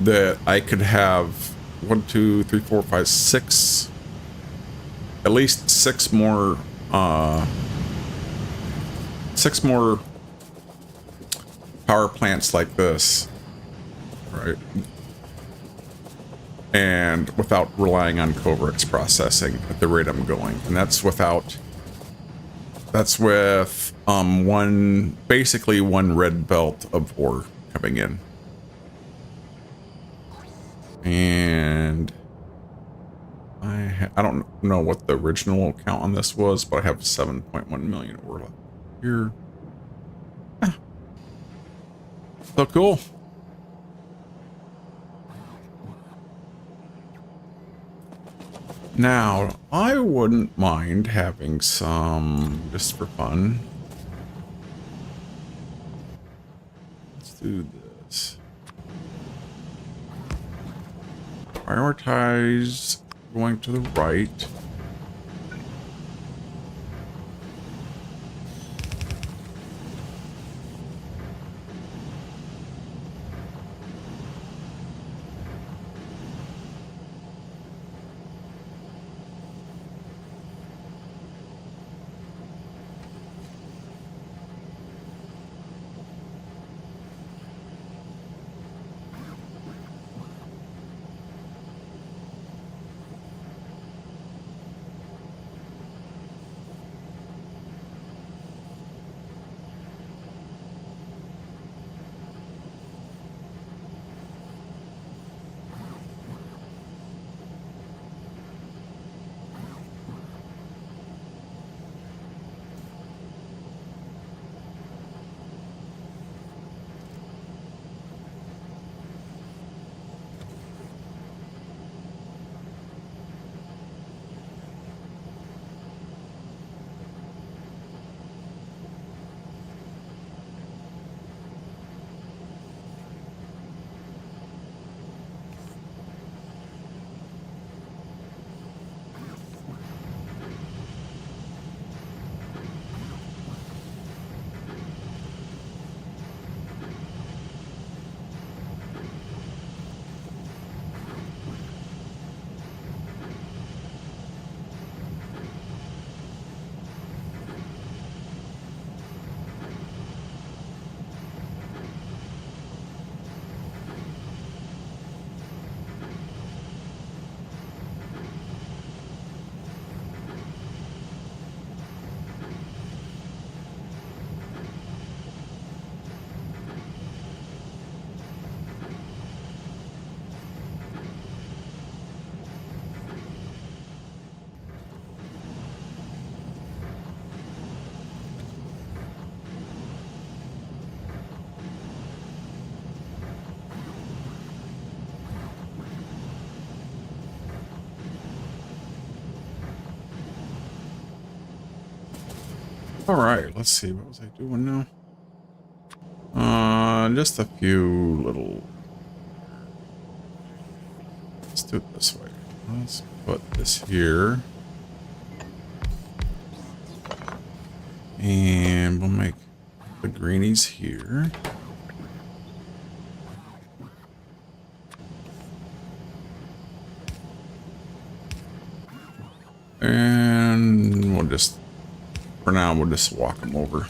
that I could have 1, 2, 3, 4, 5, 6, at least 6 more, 6 more power plants like this, right? And without relying on Covrex processing at the rate I'm going, and that's with basically one red belt of ore coming in. And I don't know what the original count on this was, but I have 7.1 million ore left here. So cool. Now, I wouldn't mind having some, just for fun. Let's do this. Prioritize going to the right. All right, let's see. What was I doing now? Just a few little. Let's do it this way. Let's put this here. And we'll make the greenies here. And we'll just, for now, we'll just walk them over.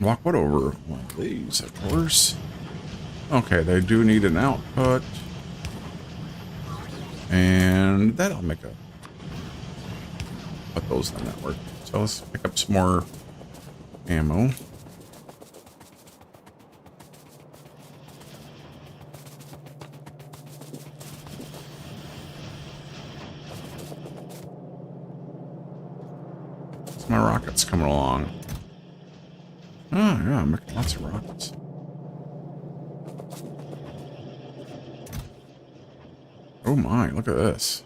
walk what over? One of these, of course. Okay, they do need an output. And that'll make a... put those in the network. So let's pick up some more ammo. My rockets coming along. Oh yeah, I'm making lots of rockets. Oh my, look at this.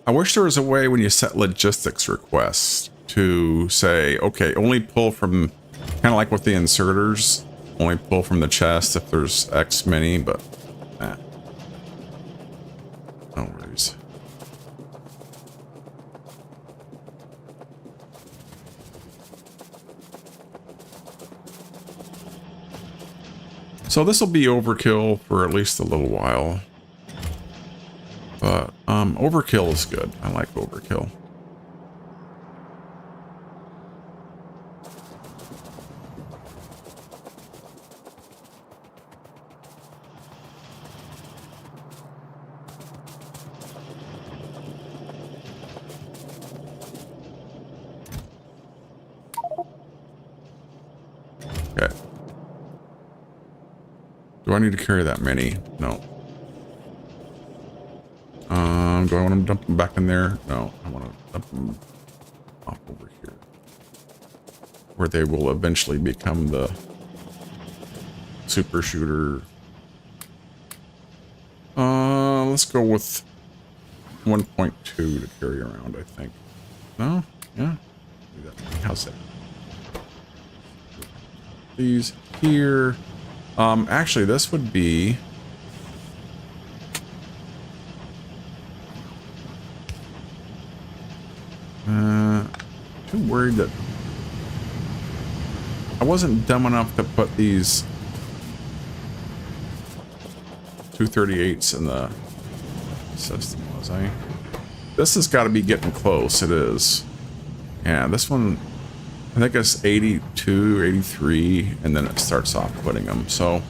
I wish there was a way when you set logistics requests to say, okay, only pull from, kind of like with the inserters, only pull from the chest if there's X many, but no worries. So this will be overkill for at least a little while. But overkill is good. I like overkill. Okay. Do I need to carry that many? No. Do I want to dump them back in there? No, I want to dump them off over here, where they will eventually become the super shooter. Let's go with 1.2 to carry around, I think. No? Yeah. How's that? These here. Actually, this would be... too worried that... I wasn't dumb enough to put these 238s in the system, was I? This has got to be getting close. It is. Yeah, this one, I think it's 82, 83, and then it starts off putting them. So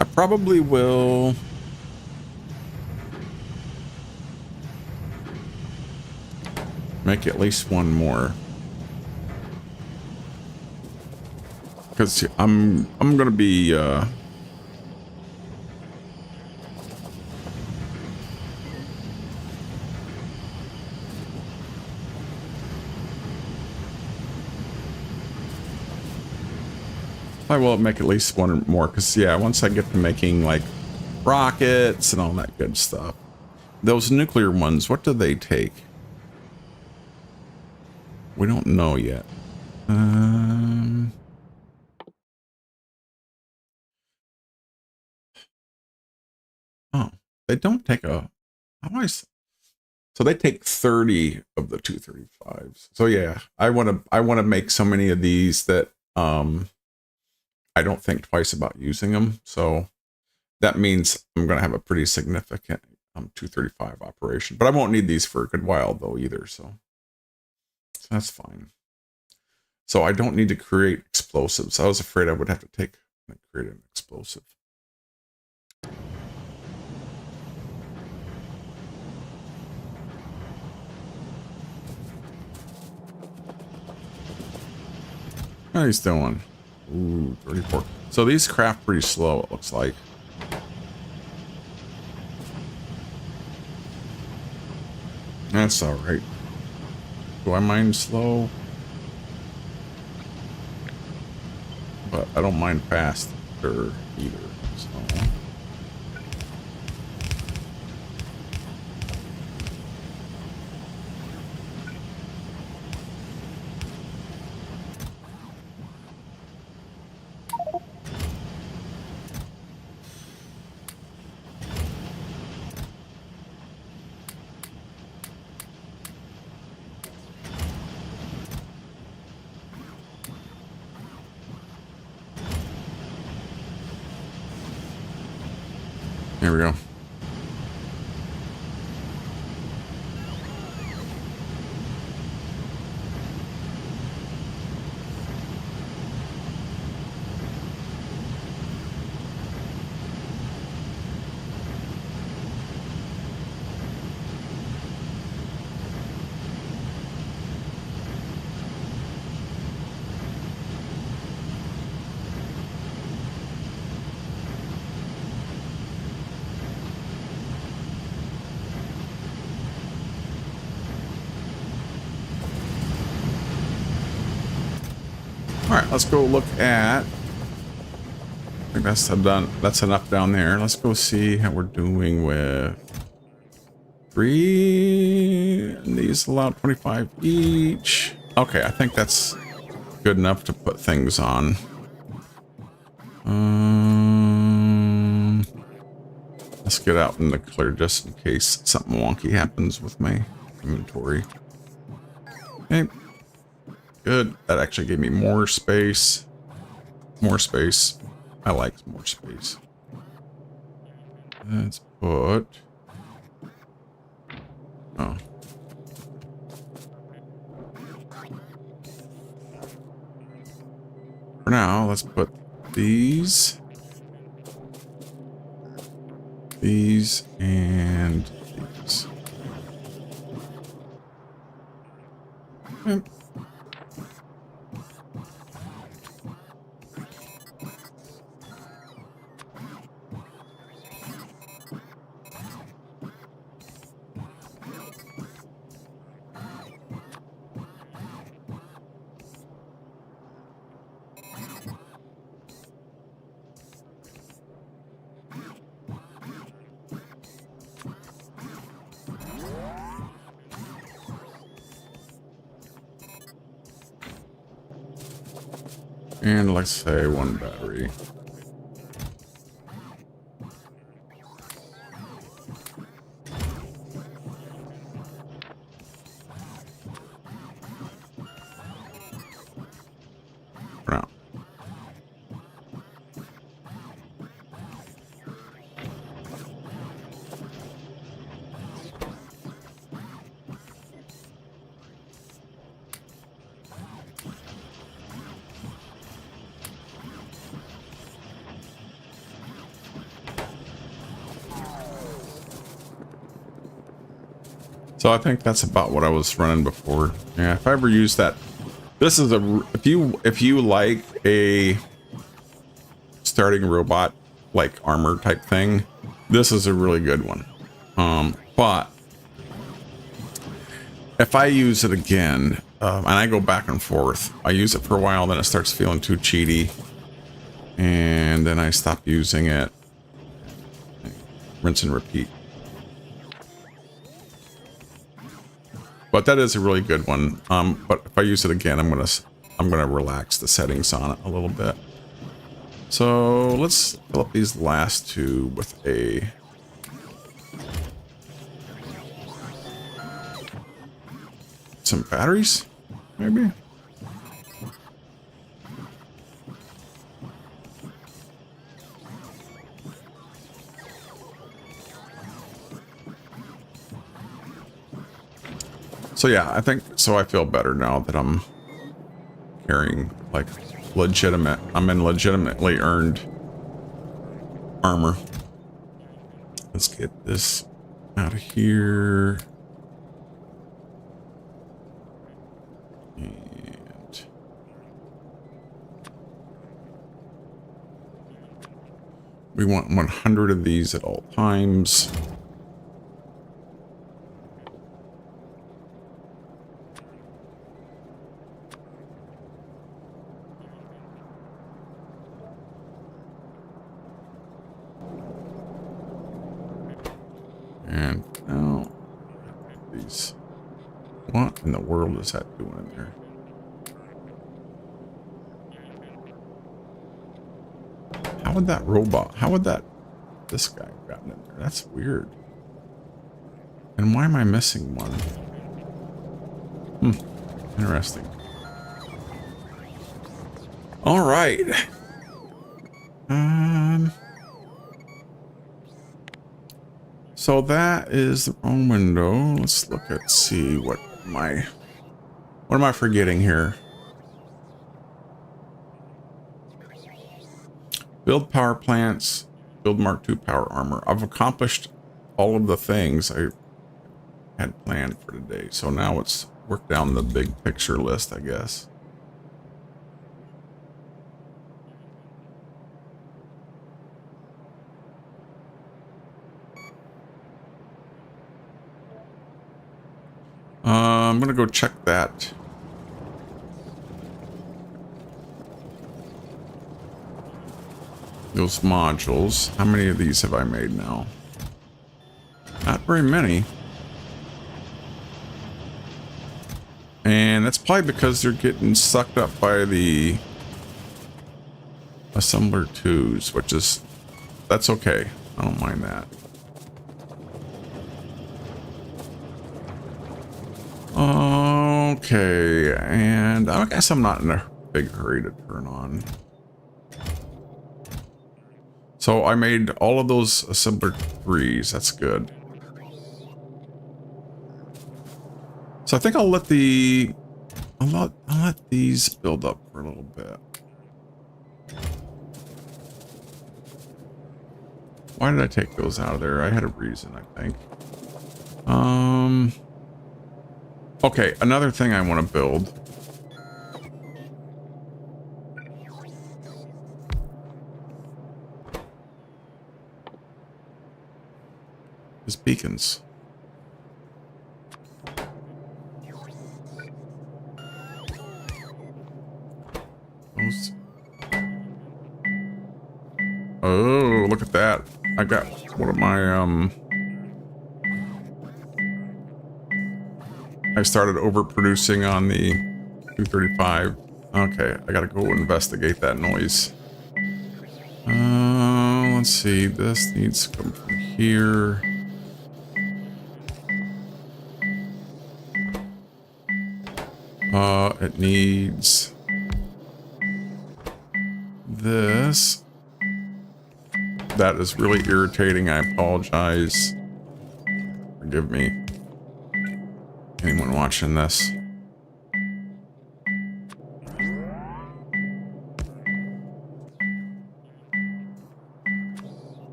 I probably will make at least one more, because I'm gonna be I will make at least one or more, because yeah, once I get to making like rockets and all that good stuff, those nuclear ones, what do they take? We don't know yet. Oh, they don't take a... So they take 30 of the 235s. So yeah, I want to make so many of these that I don't think twice about using them. So that means I'm going to have a pretty significant 235 operation. But I won't need these for a good while though either. So that's fine. So I don't need to create explosives. I was afraid I would have to create an explosive. How he's doing? Ooh, 34. So these craft pretty slow, it looks like. That's all right. Do I mind slow? But I don't mind fast either. So. Here we go. All right, let's go look at. I think that's done. That's enough down there. Let's go see how we're doing with 3. And these allow 25 each. Okay, I think that's good enough to put things on. Let's get out in the clear just in case something wonky happens with my inventory. Okay. Good. That actually gave me more space. More space. I like more space. Let's put... Oh. For now, let's put these. These and these. And let's say 1 battery. For now. So I think that's about what I was running before. Yeah, if I ever use that, this is a if you like a starting robot like armor type thing, this is a really good one. But if I use it again and I go back and forth, I use it for a while, then it starts feeling too cheaty, and then I stop using it. Rinse and repeat. But that is a really good one. But if I use it again, I'm gonna relax the settings on it a little bit. So let's fill up these last 2 with some batteries, maybe. So yeah, I think so. I feel better now that I'm carrying like legitimate. I'm in legitimately earned armor. Let's get this out of here. And we want 100 of these at all times. And now these. What in the world is that doing in there? How would that robot, this guy have gotten in there? That's weird. And why am I missing one? Interesting. All right. So that is the wrong window. Let's look at, see what am I forgetting here? Build power plants, build Mark II Power Armor. I've accomplished all of the things I had planned for today. So now it's work down the big picture list, I guess. I'm gonna go check that. Those modules. How many of these have I made now? Not very many. And that's probably because they're getting sucked up by the assembler 2s, which is, that's okay. I don't mind that. Okay, and I guess I'm not in a big hurry to turn on. So I made all of those assembler 3s. That's good. So I think I'll let I'll let these build up for a little bit. Why did I take those out of there? I had a reason, I think. Okay, another thing I want to build. Is beacons. Those. Oh, look at that. I got one of my, I started overproducing on the 235. Okay, I gotta go investigate that noise. Let's see. This needs to come from here. It needs this. That is really irritating. I apologize. Forgive me. Anyone watching this?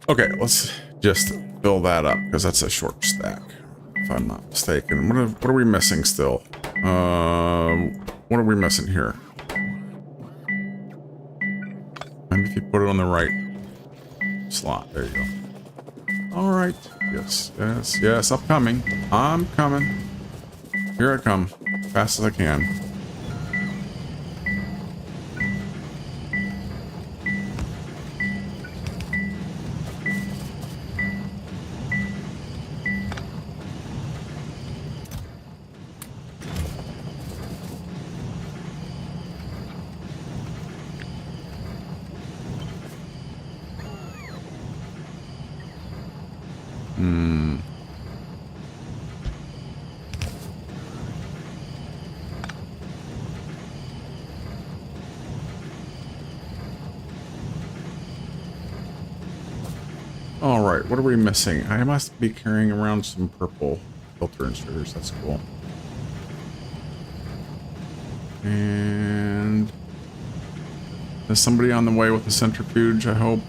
Okay, let's just fill that up because that's a short stack, if I'm not mistaken. What are we missing still? What are we missing here? Maybe if you put it on the right slot. There you go. All right. Yes, yes, yes. I'm coming. I'm coming. Here I come. Fast as I can. All right, what are we missing? I must be carrying around some purple filter inserters. That's cool. And there's somebody on the way with a centrifuge, I hope.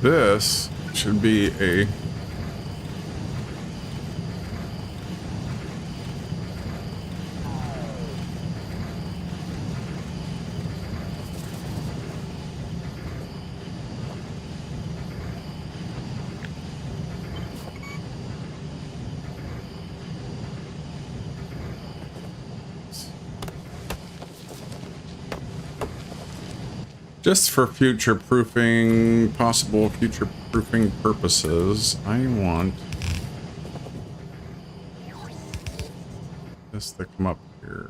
This should be a Just for future proofing, possible future proofing purposes, I want this to come up here.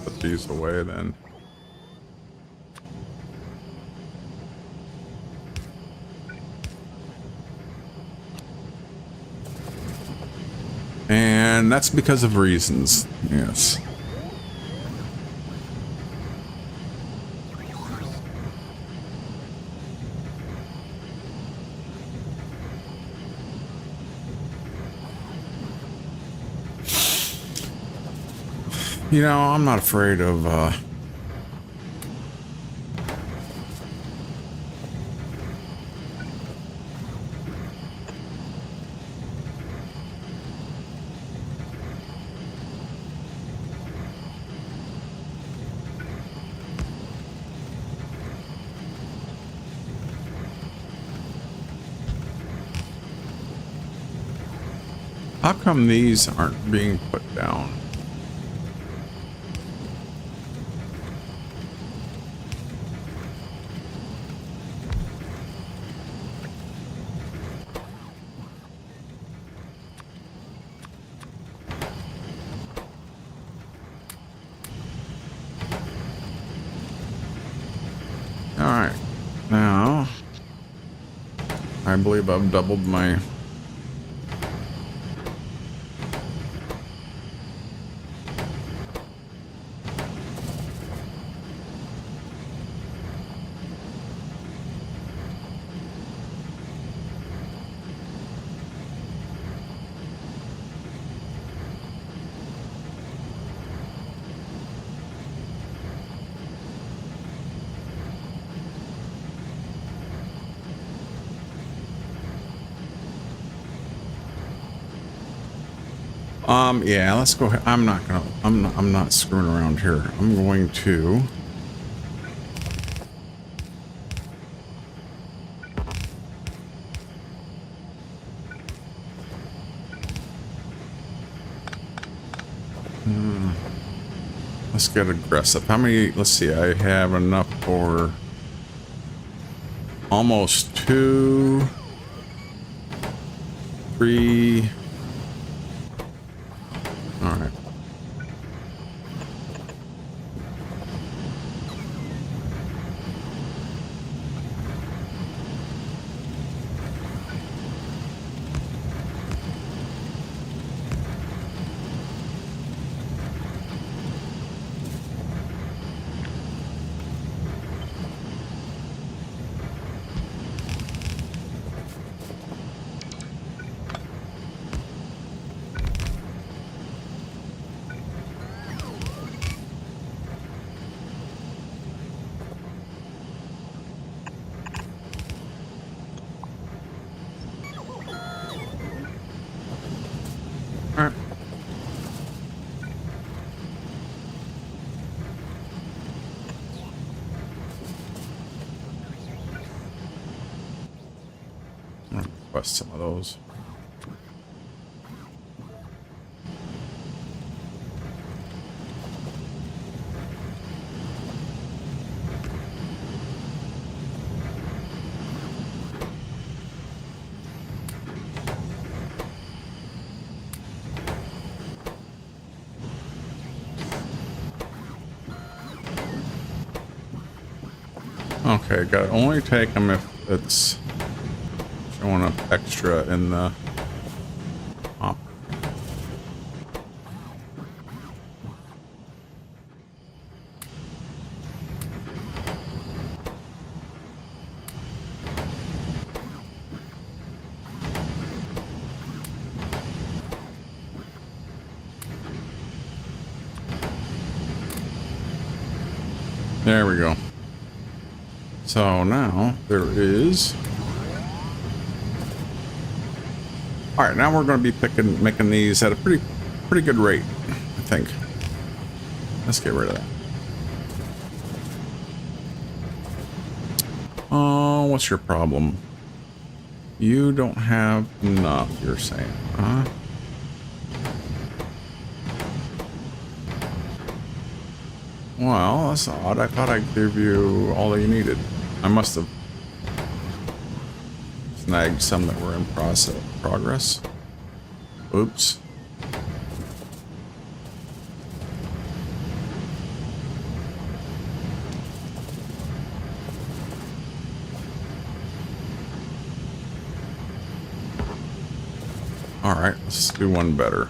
Put these away then. And that's because of reasons, yes. You know, I'm not afraid of, how come these aren't being put down? Alright, now I believe I've doubled my yeah, let's go ahead. I'm not screwing around here. I'm going to let's get aggressive. How many? Let's see. I have enough for almost 2, 3. All right. Request some of those. Okay, gotta only take them if it's showing up extra in the op. There we go. So now there is. All right, now we're going to be making these at a pretty good rate, I think. Let's get rid of that. Oh, what's your problem? You don't have enough, you're saying, huh? Well, that's odd. I thought I'd give you all that you needed. I must have snagged some that were in progress. Oops. All right, let's do one better.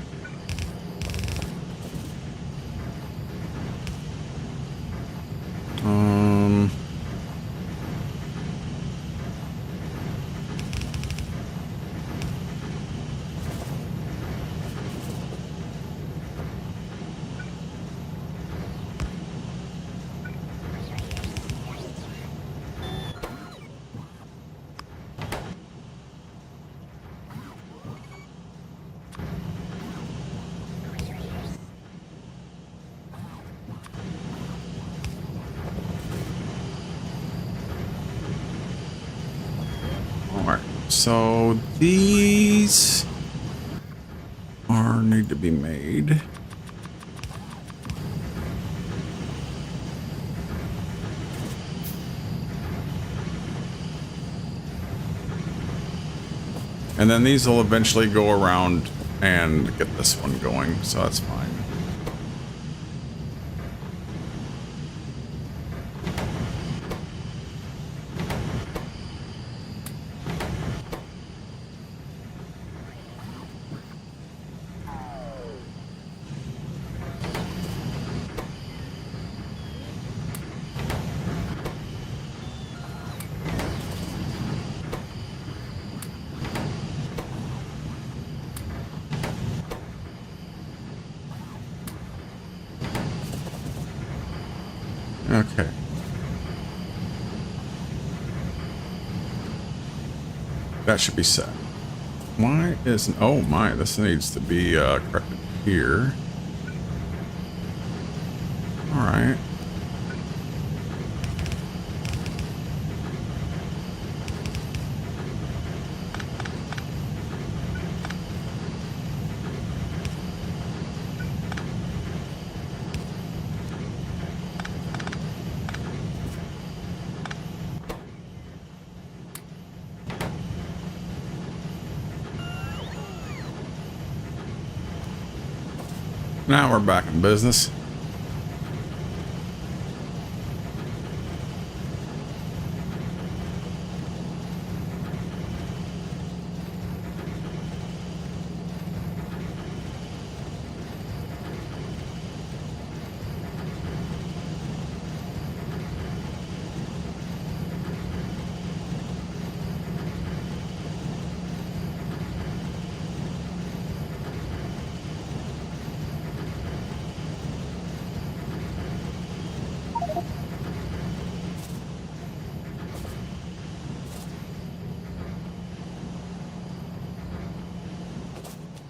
So these need to be made. And then these will eventually go around and get this one going, so that's fine. Okay. That should be set. Why isn't... Oh my, this needs to be corrected here. Alright. Now we're back in business.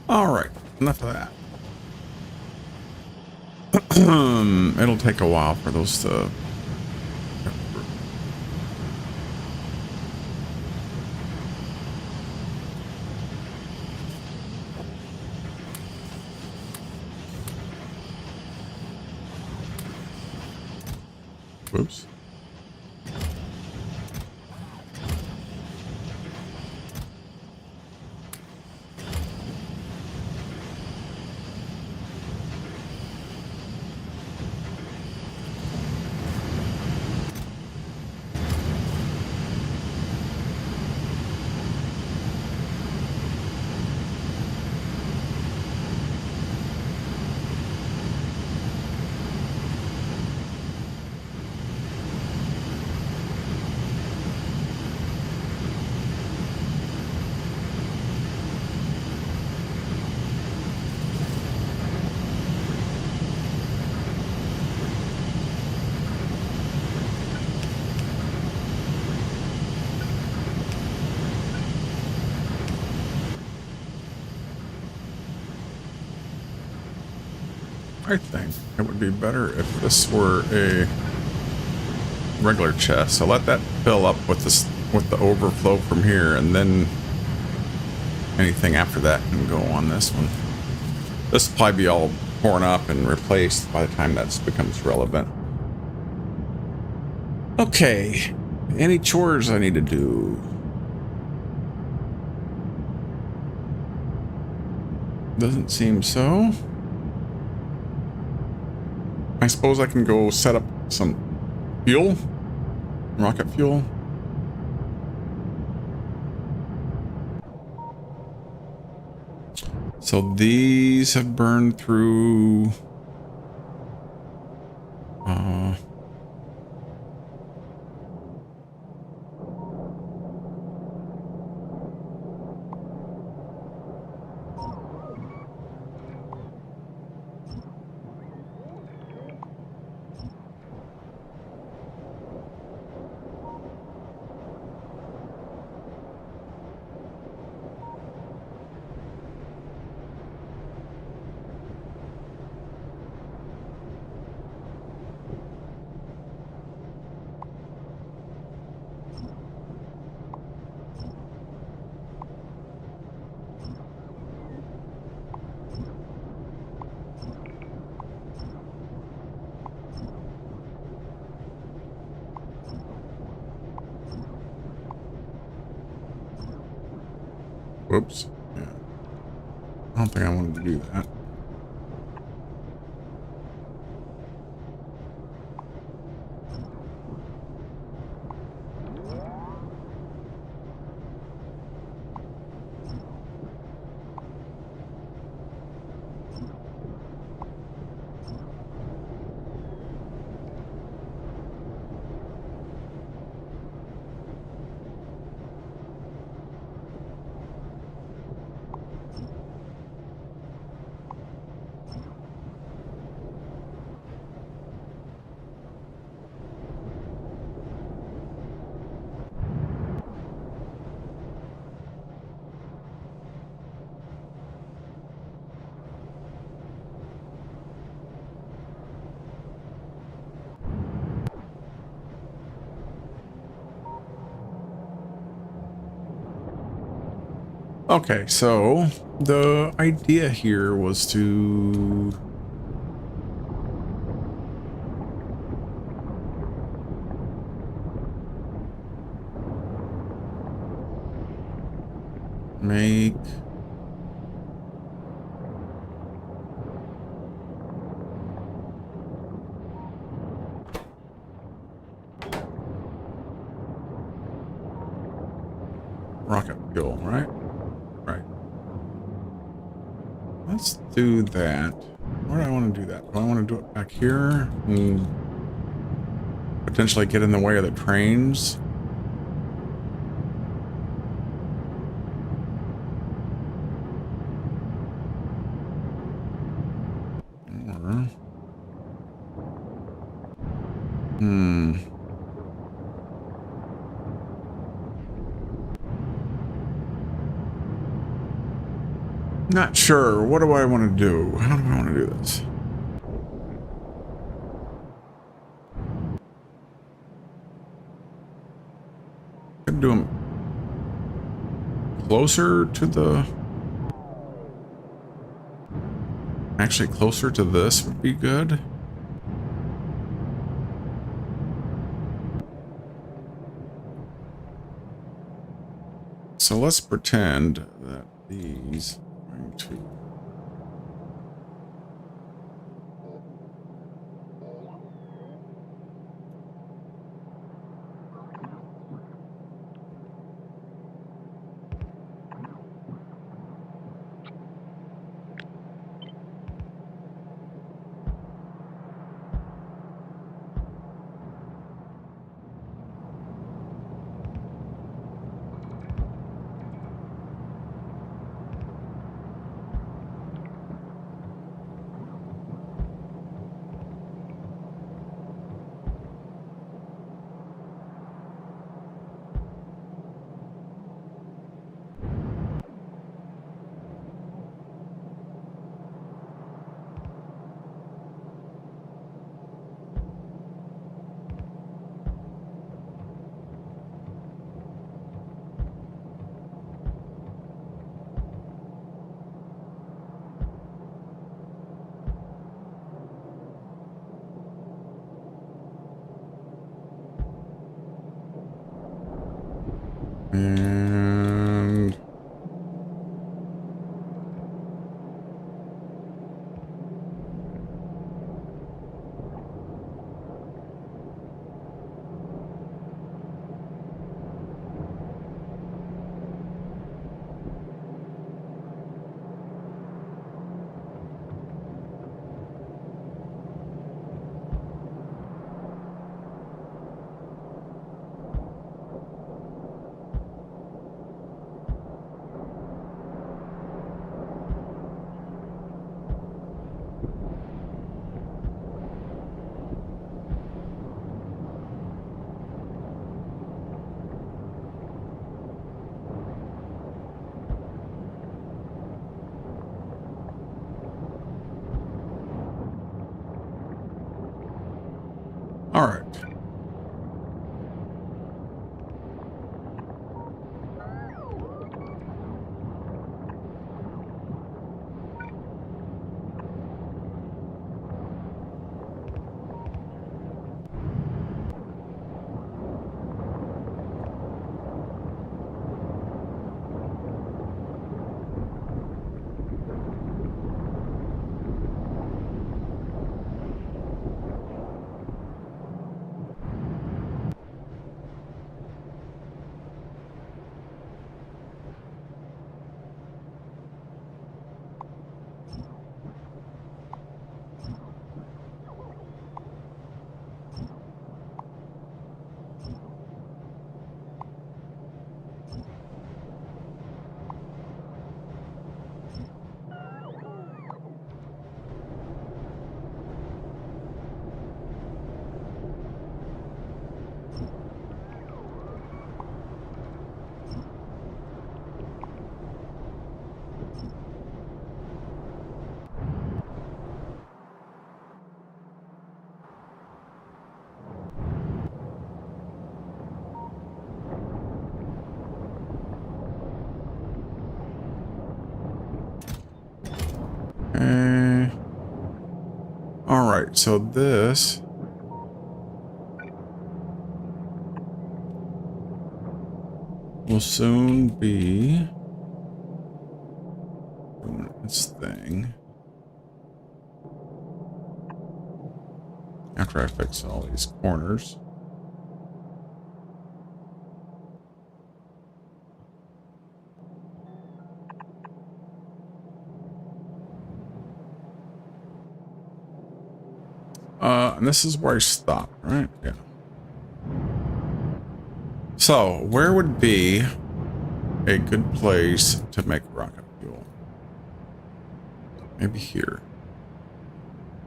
All right, enough of that. It'll take a while for those to... Whoops. I think it would be better if this were a regular chest. So let that fill up with this, with the overflow from here, and then anything after that can go on this one. This will probably be all torn up and replaced by the time that becomes relevant. Okay. Any chores I need to do? Doesn't seem so. I suppose I can go set up some fuel, rocket fuel. So these have burned through. Whoops. Yeah. I don't think I wanted to do that. Okay, so the idea here was to make rocket fuel, right? Right. Let's do that. Where do I want to do that? Do I want to do it back here? Potentially get in the way of the trains? Or... Not sure. What do I want to do? How do I want to do this? Could do them closer to the... Actually, closer to this would be good. So let's pretend that these are going to... And all right. All right, so this will soon be doing its thing. After I fix all these corners. And this is where I stopped, right? Yeah. So, where would be a good place to make rocket fuel? Maybe here.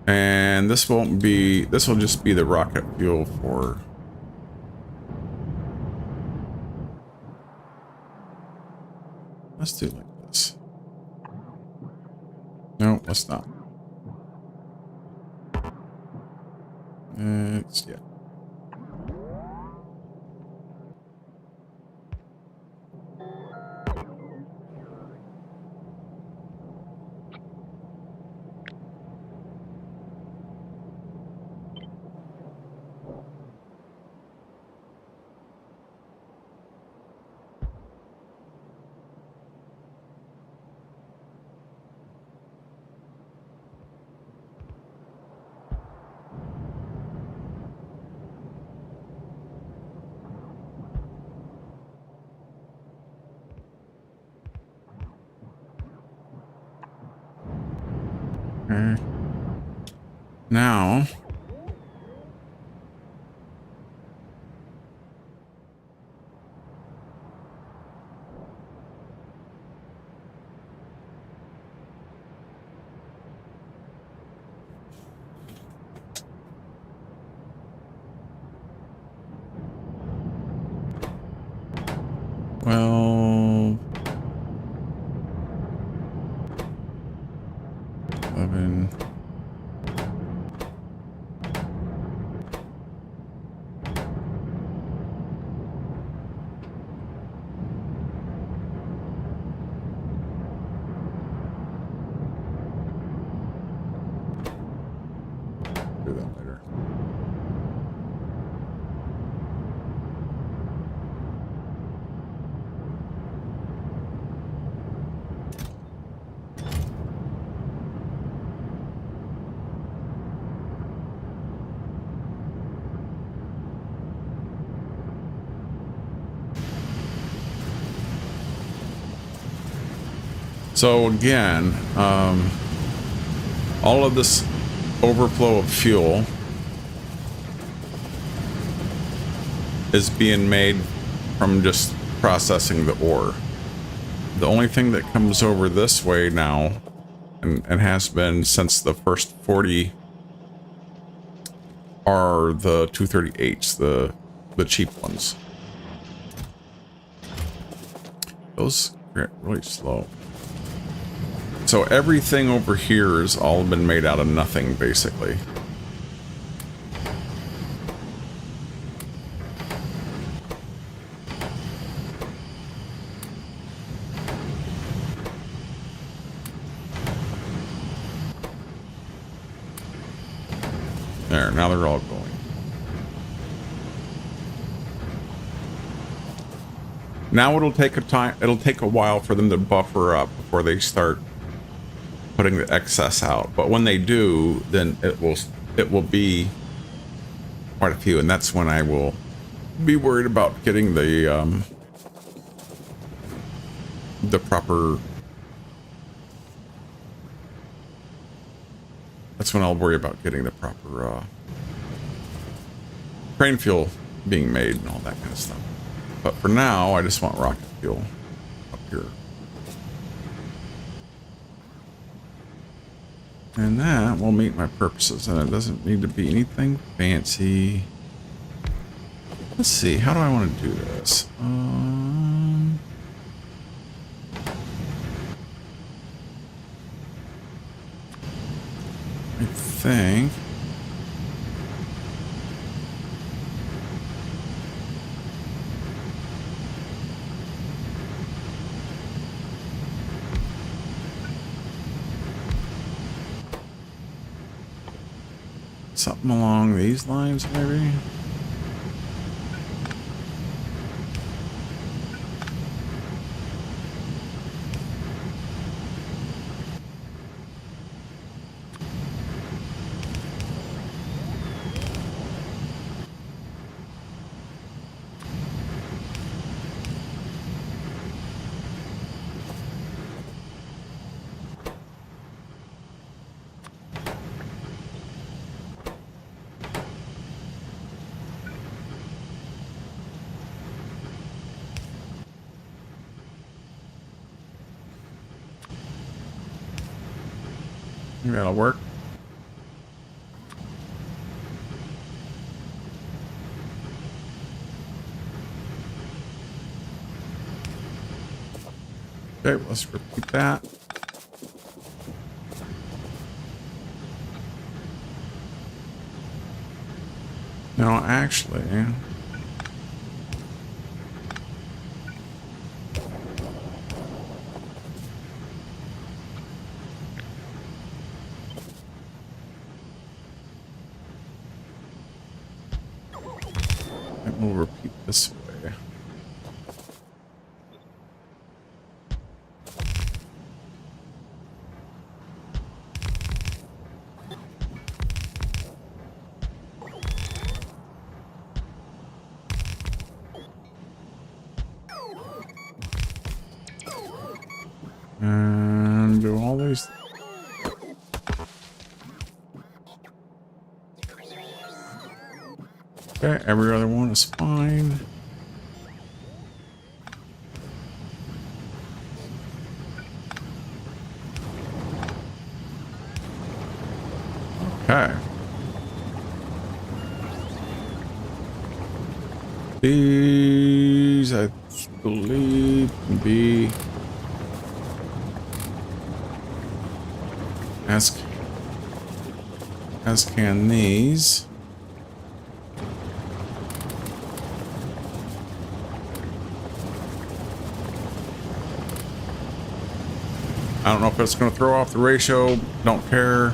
And this won't be, this will just be the rocket fuel for... Let's do it like this. No, let's not. Yeah. Okay. Now, well, 11. Do that later. So again, all of this overflow of fuel is being made from just processing the ore. The only thing that comes over this way now, and has been since the first 40, are the 238s, the cheap ones. Those get really slow. So everything over here has all been made out of nothing, basically. There, now they're all going. Now it'll take a while for them to buffer up before they start putting the excess out. But when they do, then it will be quite a few, and that's when I will be worried about getting the proper. That's when I'll worry about getting the proper train fuel being made and all that kind of stuff. But for now, I just want rocket fuel up here. And that will meet my purposes, and it doesn't need to be anything fancy. Let's see, how do I want to do this? I think something along these lines, maybe. Maybe that'll work. Okay, let's repeat that. No, actually, we'll repeat this way. And do all these. Okay, every other one is fine. Okay. These, I believe, can be as can these. I don't know if it's going to throw off the ratio. Don't care.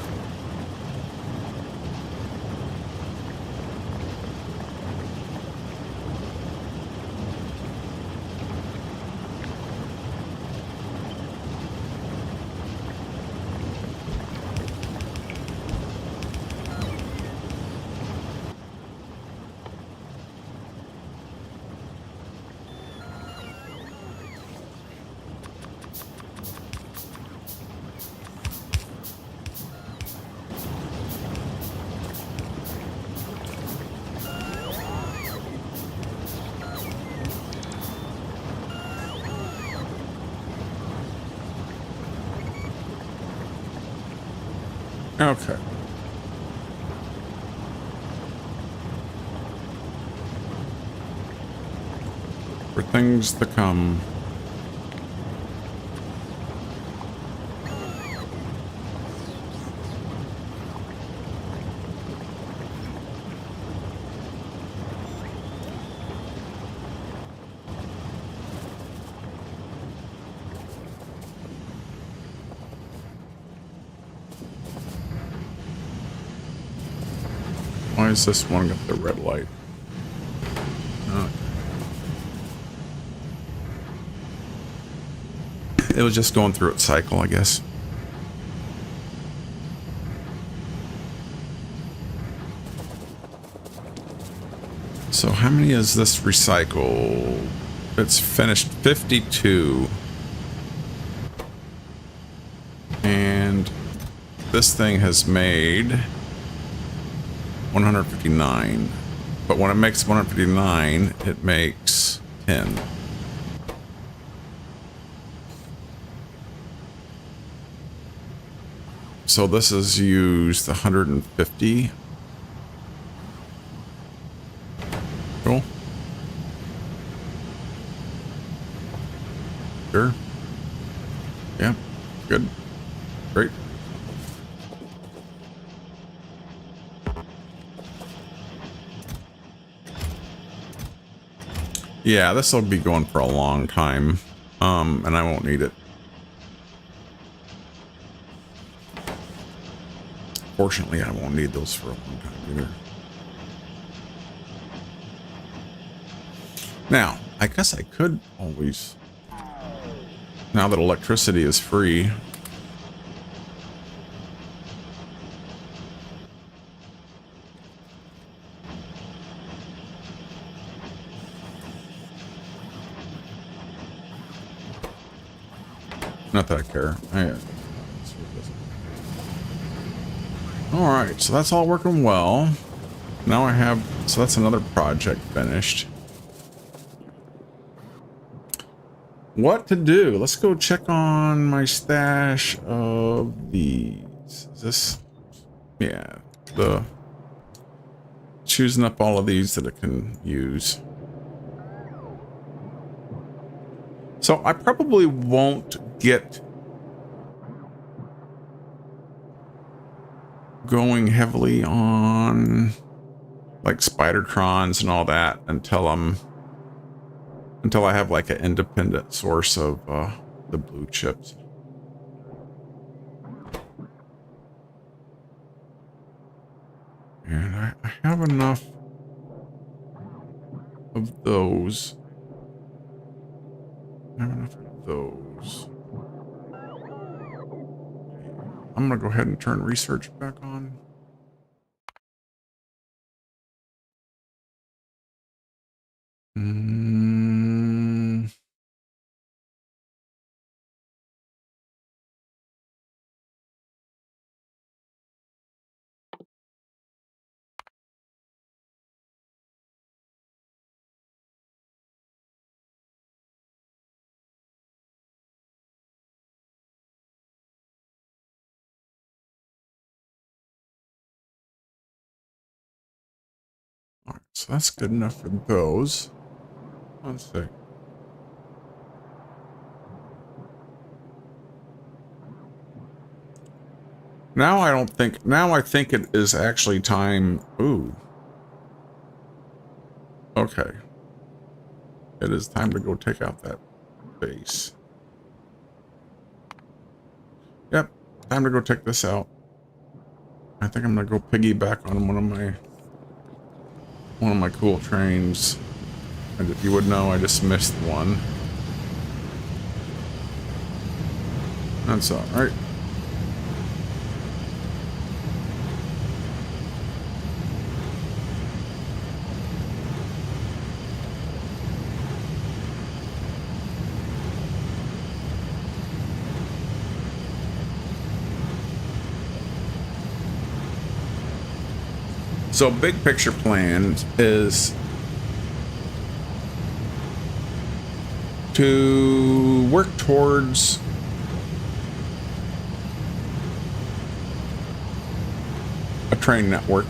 Okay. For things to come. Why is this one got the red light? It was just going through its cycle, I guess. So how many is this recycle? It's finished 52. And this thing has made 159. But when it makes 159, it makes 10. So this has used 150. Cool. Sure. Yeah. Good. Great. Yeah, this will be going for a long time. And I won't need it. Fortunately, I won't need those for a long time either. Now, I guess I could always, now that electricity is free, not that I care. Alright, so that's all working well. Now I have, so that's another project finished. What to do? Let's go check on my stash of these. Is this, yeah, the choosing up all of these that I can use. So I probably won't get going heavily on like Spidertrons and all that until I have like an independent source of the blue chips. And I have enough of those. I have enough of those. I'm gonna go ahead and turn research back on. All right, so that's good enough for those. Let's see. Now I think it is actually time. Ooh. Okay. It is time to go take out that base. Yep. Time to go take this out. I think I'm gonna go piggyback on one of my cool trains. And you would know I just missed one. That's all right. So big picture plan is to work towards a train network,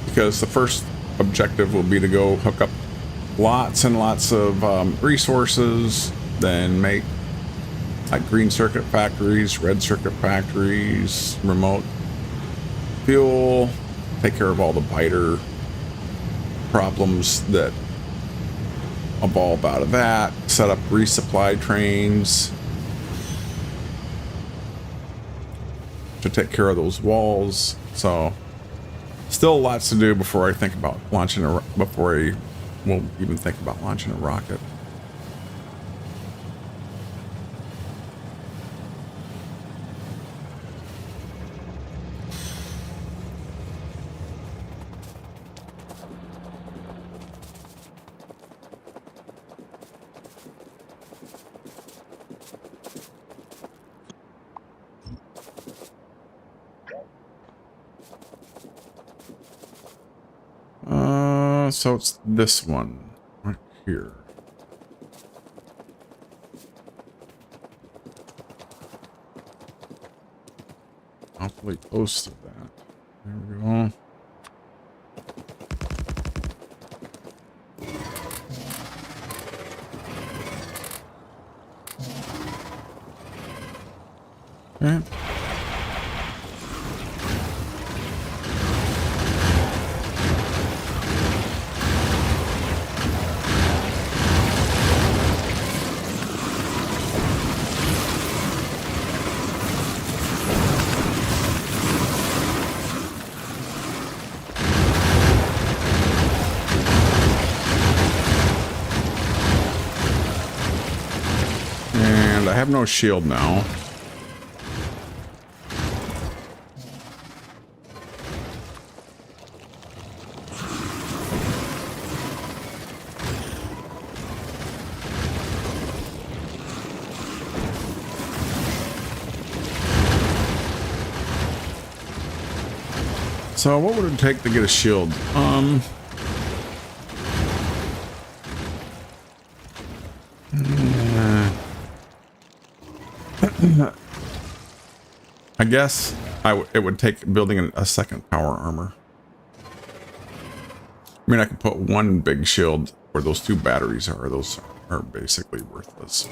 because the first objective will be to go hook up lots and lots of resources, then make like green circuit factories, red circuit factories, remote fuel, take care of all the biter problems that evolve out of that, set up resupply trains to take care of those walls. So still lots to do before I think about launching before I will even think about launching a rocket. So it's this one right here. Awfully close to that. There we go. Okay. I have no shield now. So what would it take to get a shield? I guess it would take building a second power armor. I mean, I could put one big shield where those two batteries are. Those are basically worthless.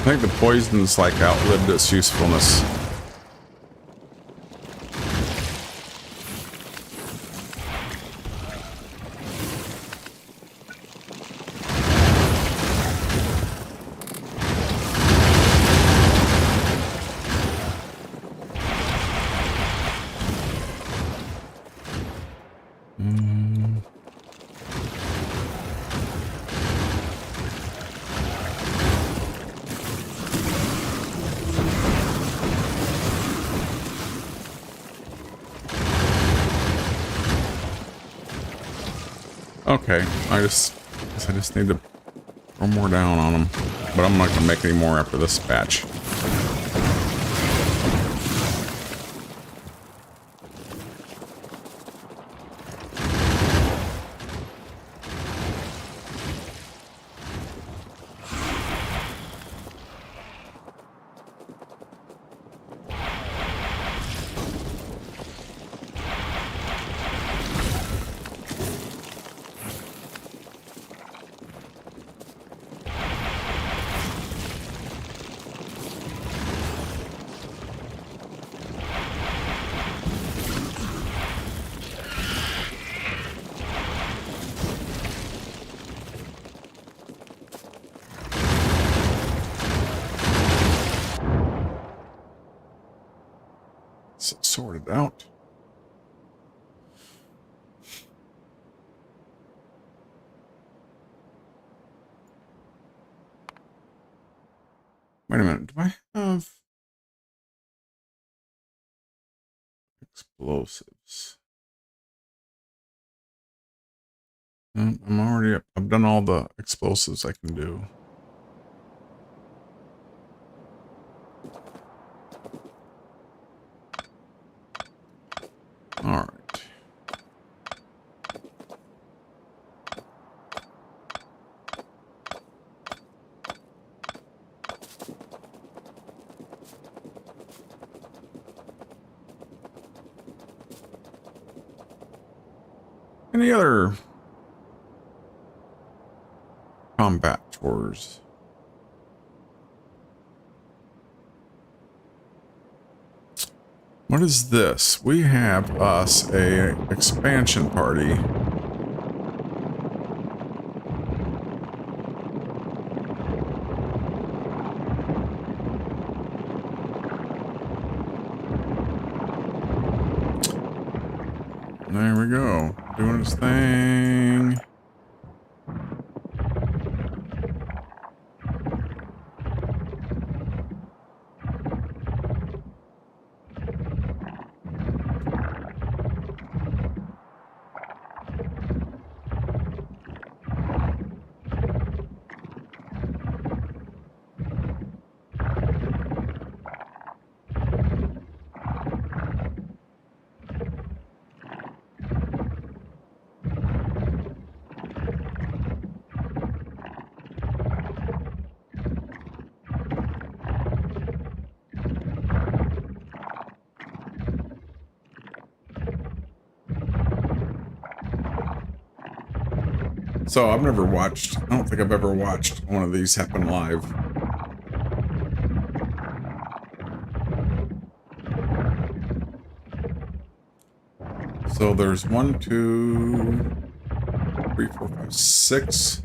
I think the poison's like outlived its usefulness. Okay, I just need to throw more down on them, but I'm not gonna make any more after this batch. Sorted out. Wait a minute. Do I have explosives? No, I'm already up. I've done all the explosives I can do. All right. Any other combat chores? What is this? We have us a expansion party. There we go. Doing its thing. So I've never watched, I don't think I've ever watched one of these happen live. So there's 1, 2, 3, 4, 5, 6.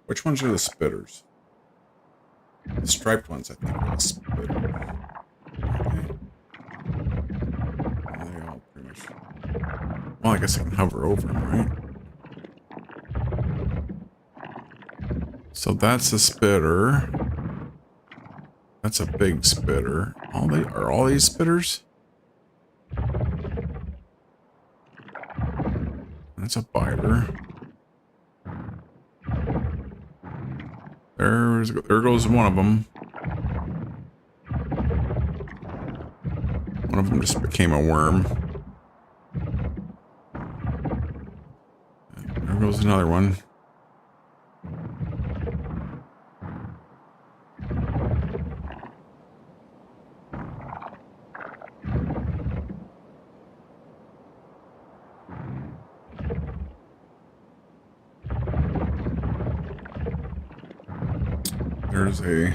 Which ones are the spitters? The striped ones, I think, are the spitters. They all pretty much. Well, I guess I can hover over them, right? So that's a spitter. That's a big spitter. Are all these spitters? That's a biter. There goes one of them. One of them just became a worm. There goes another one. There's a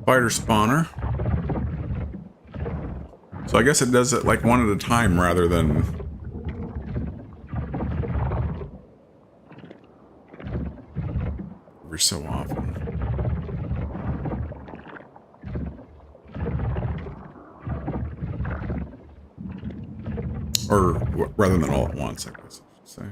spider spawner. So I guess it does it like one at a time rather than every so often. Or rather than all at once, I guess I should say.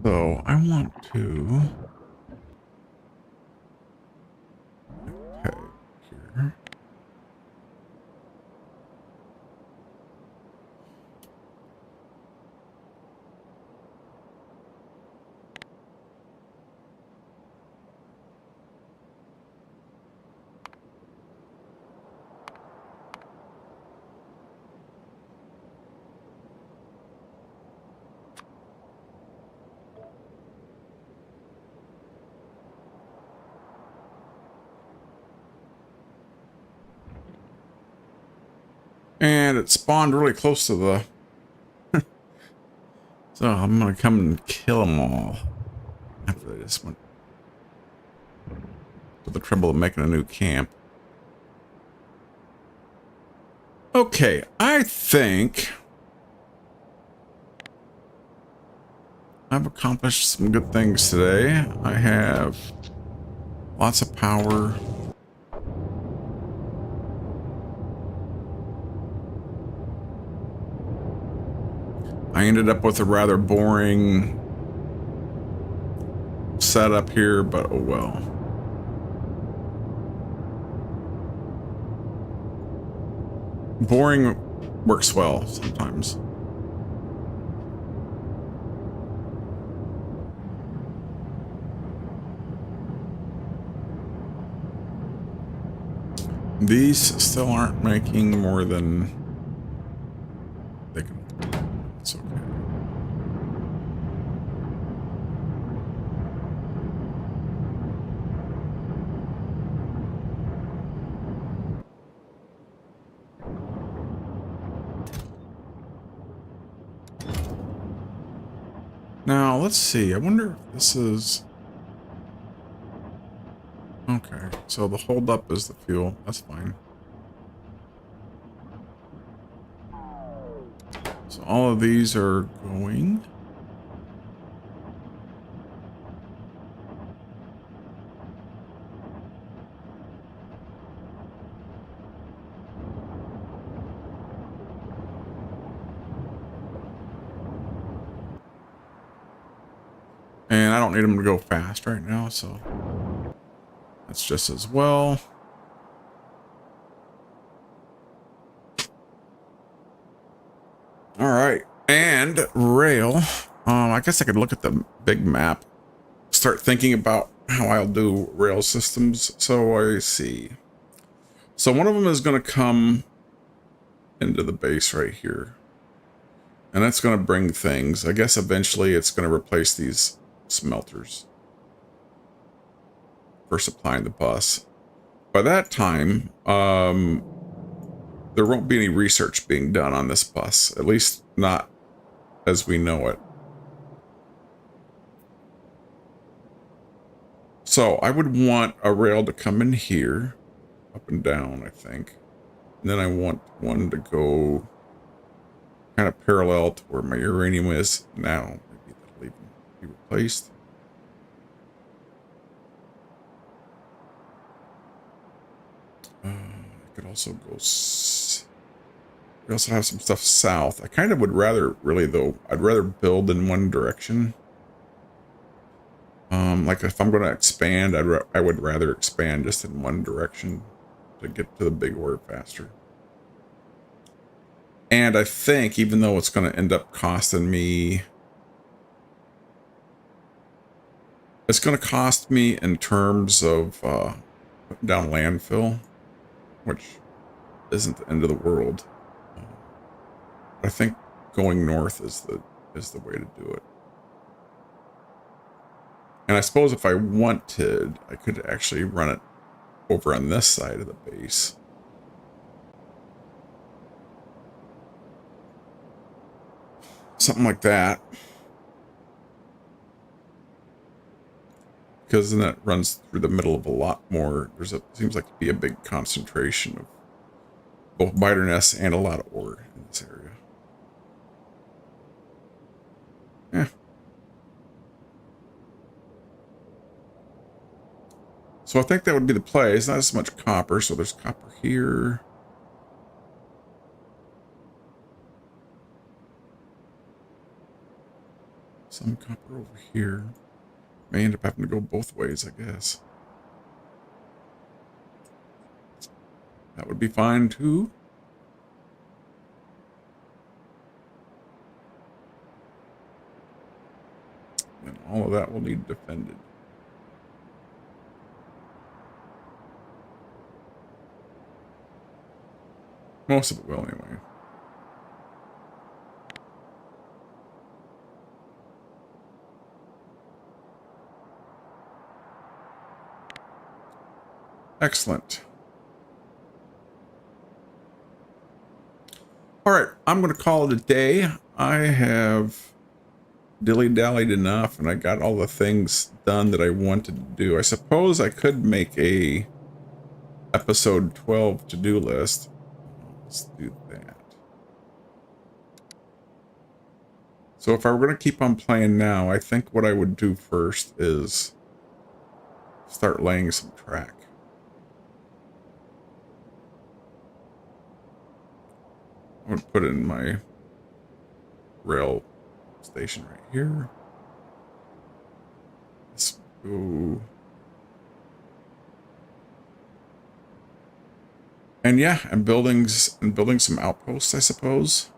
So I want to tag here. And it spawned really close to the... So I'm going to come and kill them all. After they just went to the trouble of making a new camp. Okay, I think I've accomplished some good things today. I have lots of power. I ended up with a rather boring setup here, but oh well. Boring works well sometimes. These still aren't making more than they can. It's okay. Now, let's see. I wonder if this is... Okay, so the holdup is the fuel. That's fine. So all of these are going. And I don't need them to go fast right now, so that's just as well. All right, and rail. I guess I could look at the big map, start thinking about how I'll do rail systems. So I see. So one of them is going to come into the base right here, and that's going to bring things. I guess eventually it's going to replace these smelters for supplying the bus. By that time, there won't be any research being done on this bus, at least not as we know it. So I would want a rail to come in here, up and down, I think. And then I want one to go kind of parallel to where my uranium is now. Maybe that'll even be replaced. I could also go... We also have some stuff south. I kind of would rather, really though, I'd rather build in one direction. Like if I'm going to expand, I would rather expand just in one direction to get to the big ore faster. And I think, even though it's going to end up costing me... It's going to cost me in terms of putting down landfill, which isn't the end of the world. I think going north is the way to do it. And I suppose if I wanted, I could actually run it over on this side of the base. Something like that. Because then it runs through the middle of a lot more. Seems like to be a big concentration of both biterness and a lot of ore in this area. Yeah. So I think that would be the play. It's not as much copper, so there's copper here. Some copper over here. May end up having to go both ways, I guess. That would be fine too. And all of that will need defended. Most of it will, anyway. Excellent. All right, I'm going to call it a day. I have dilly-dallied enough, and I got all the things done that I wanted to do. I suppose I could make a episode 12 to-do list. Let's do that. So if I were going to keep on playing now, I think what I would do first is start laying some track. I'm going to put in my rail station right here. Let's go. And yeah, I'm building some outposts, I suppose.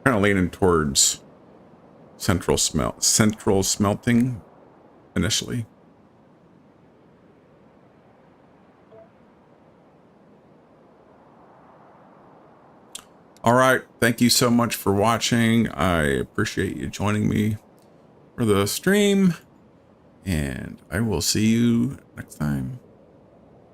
Kind of leaning towards central smelting initially. All right, thank you so much for watching. I appreciate you joining me for the stream, and I will see you next time.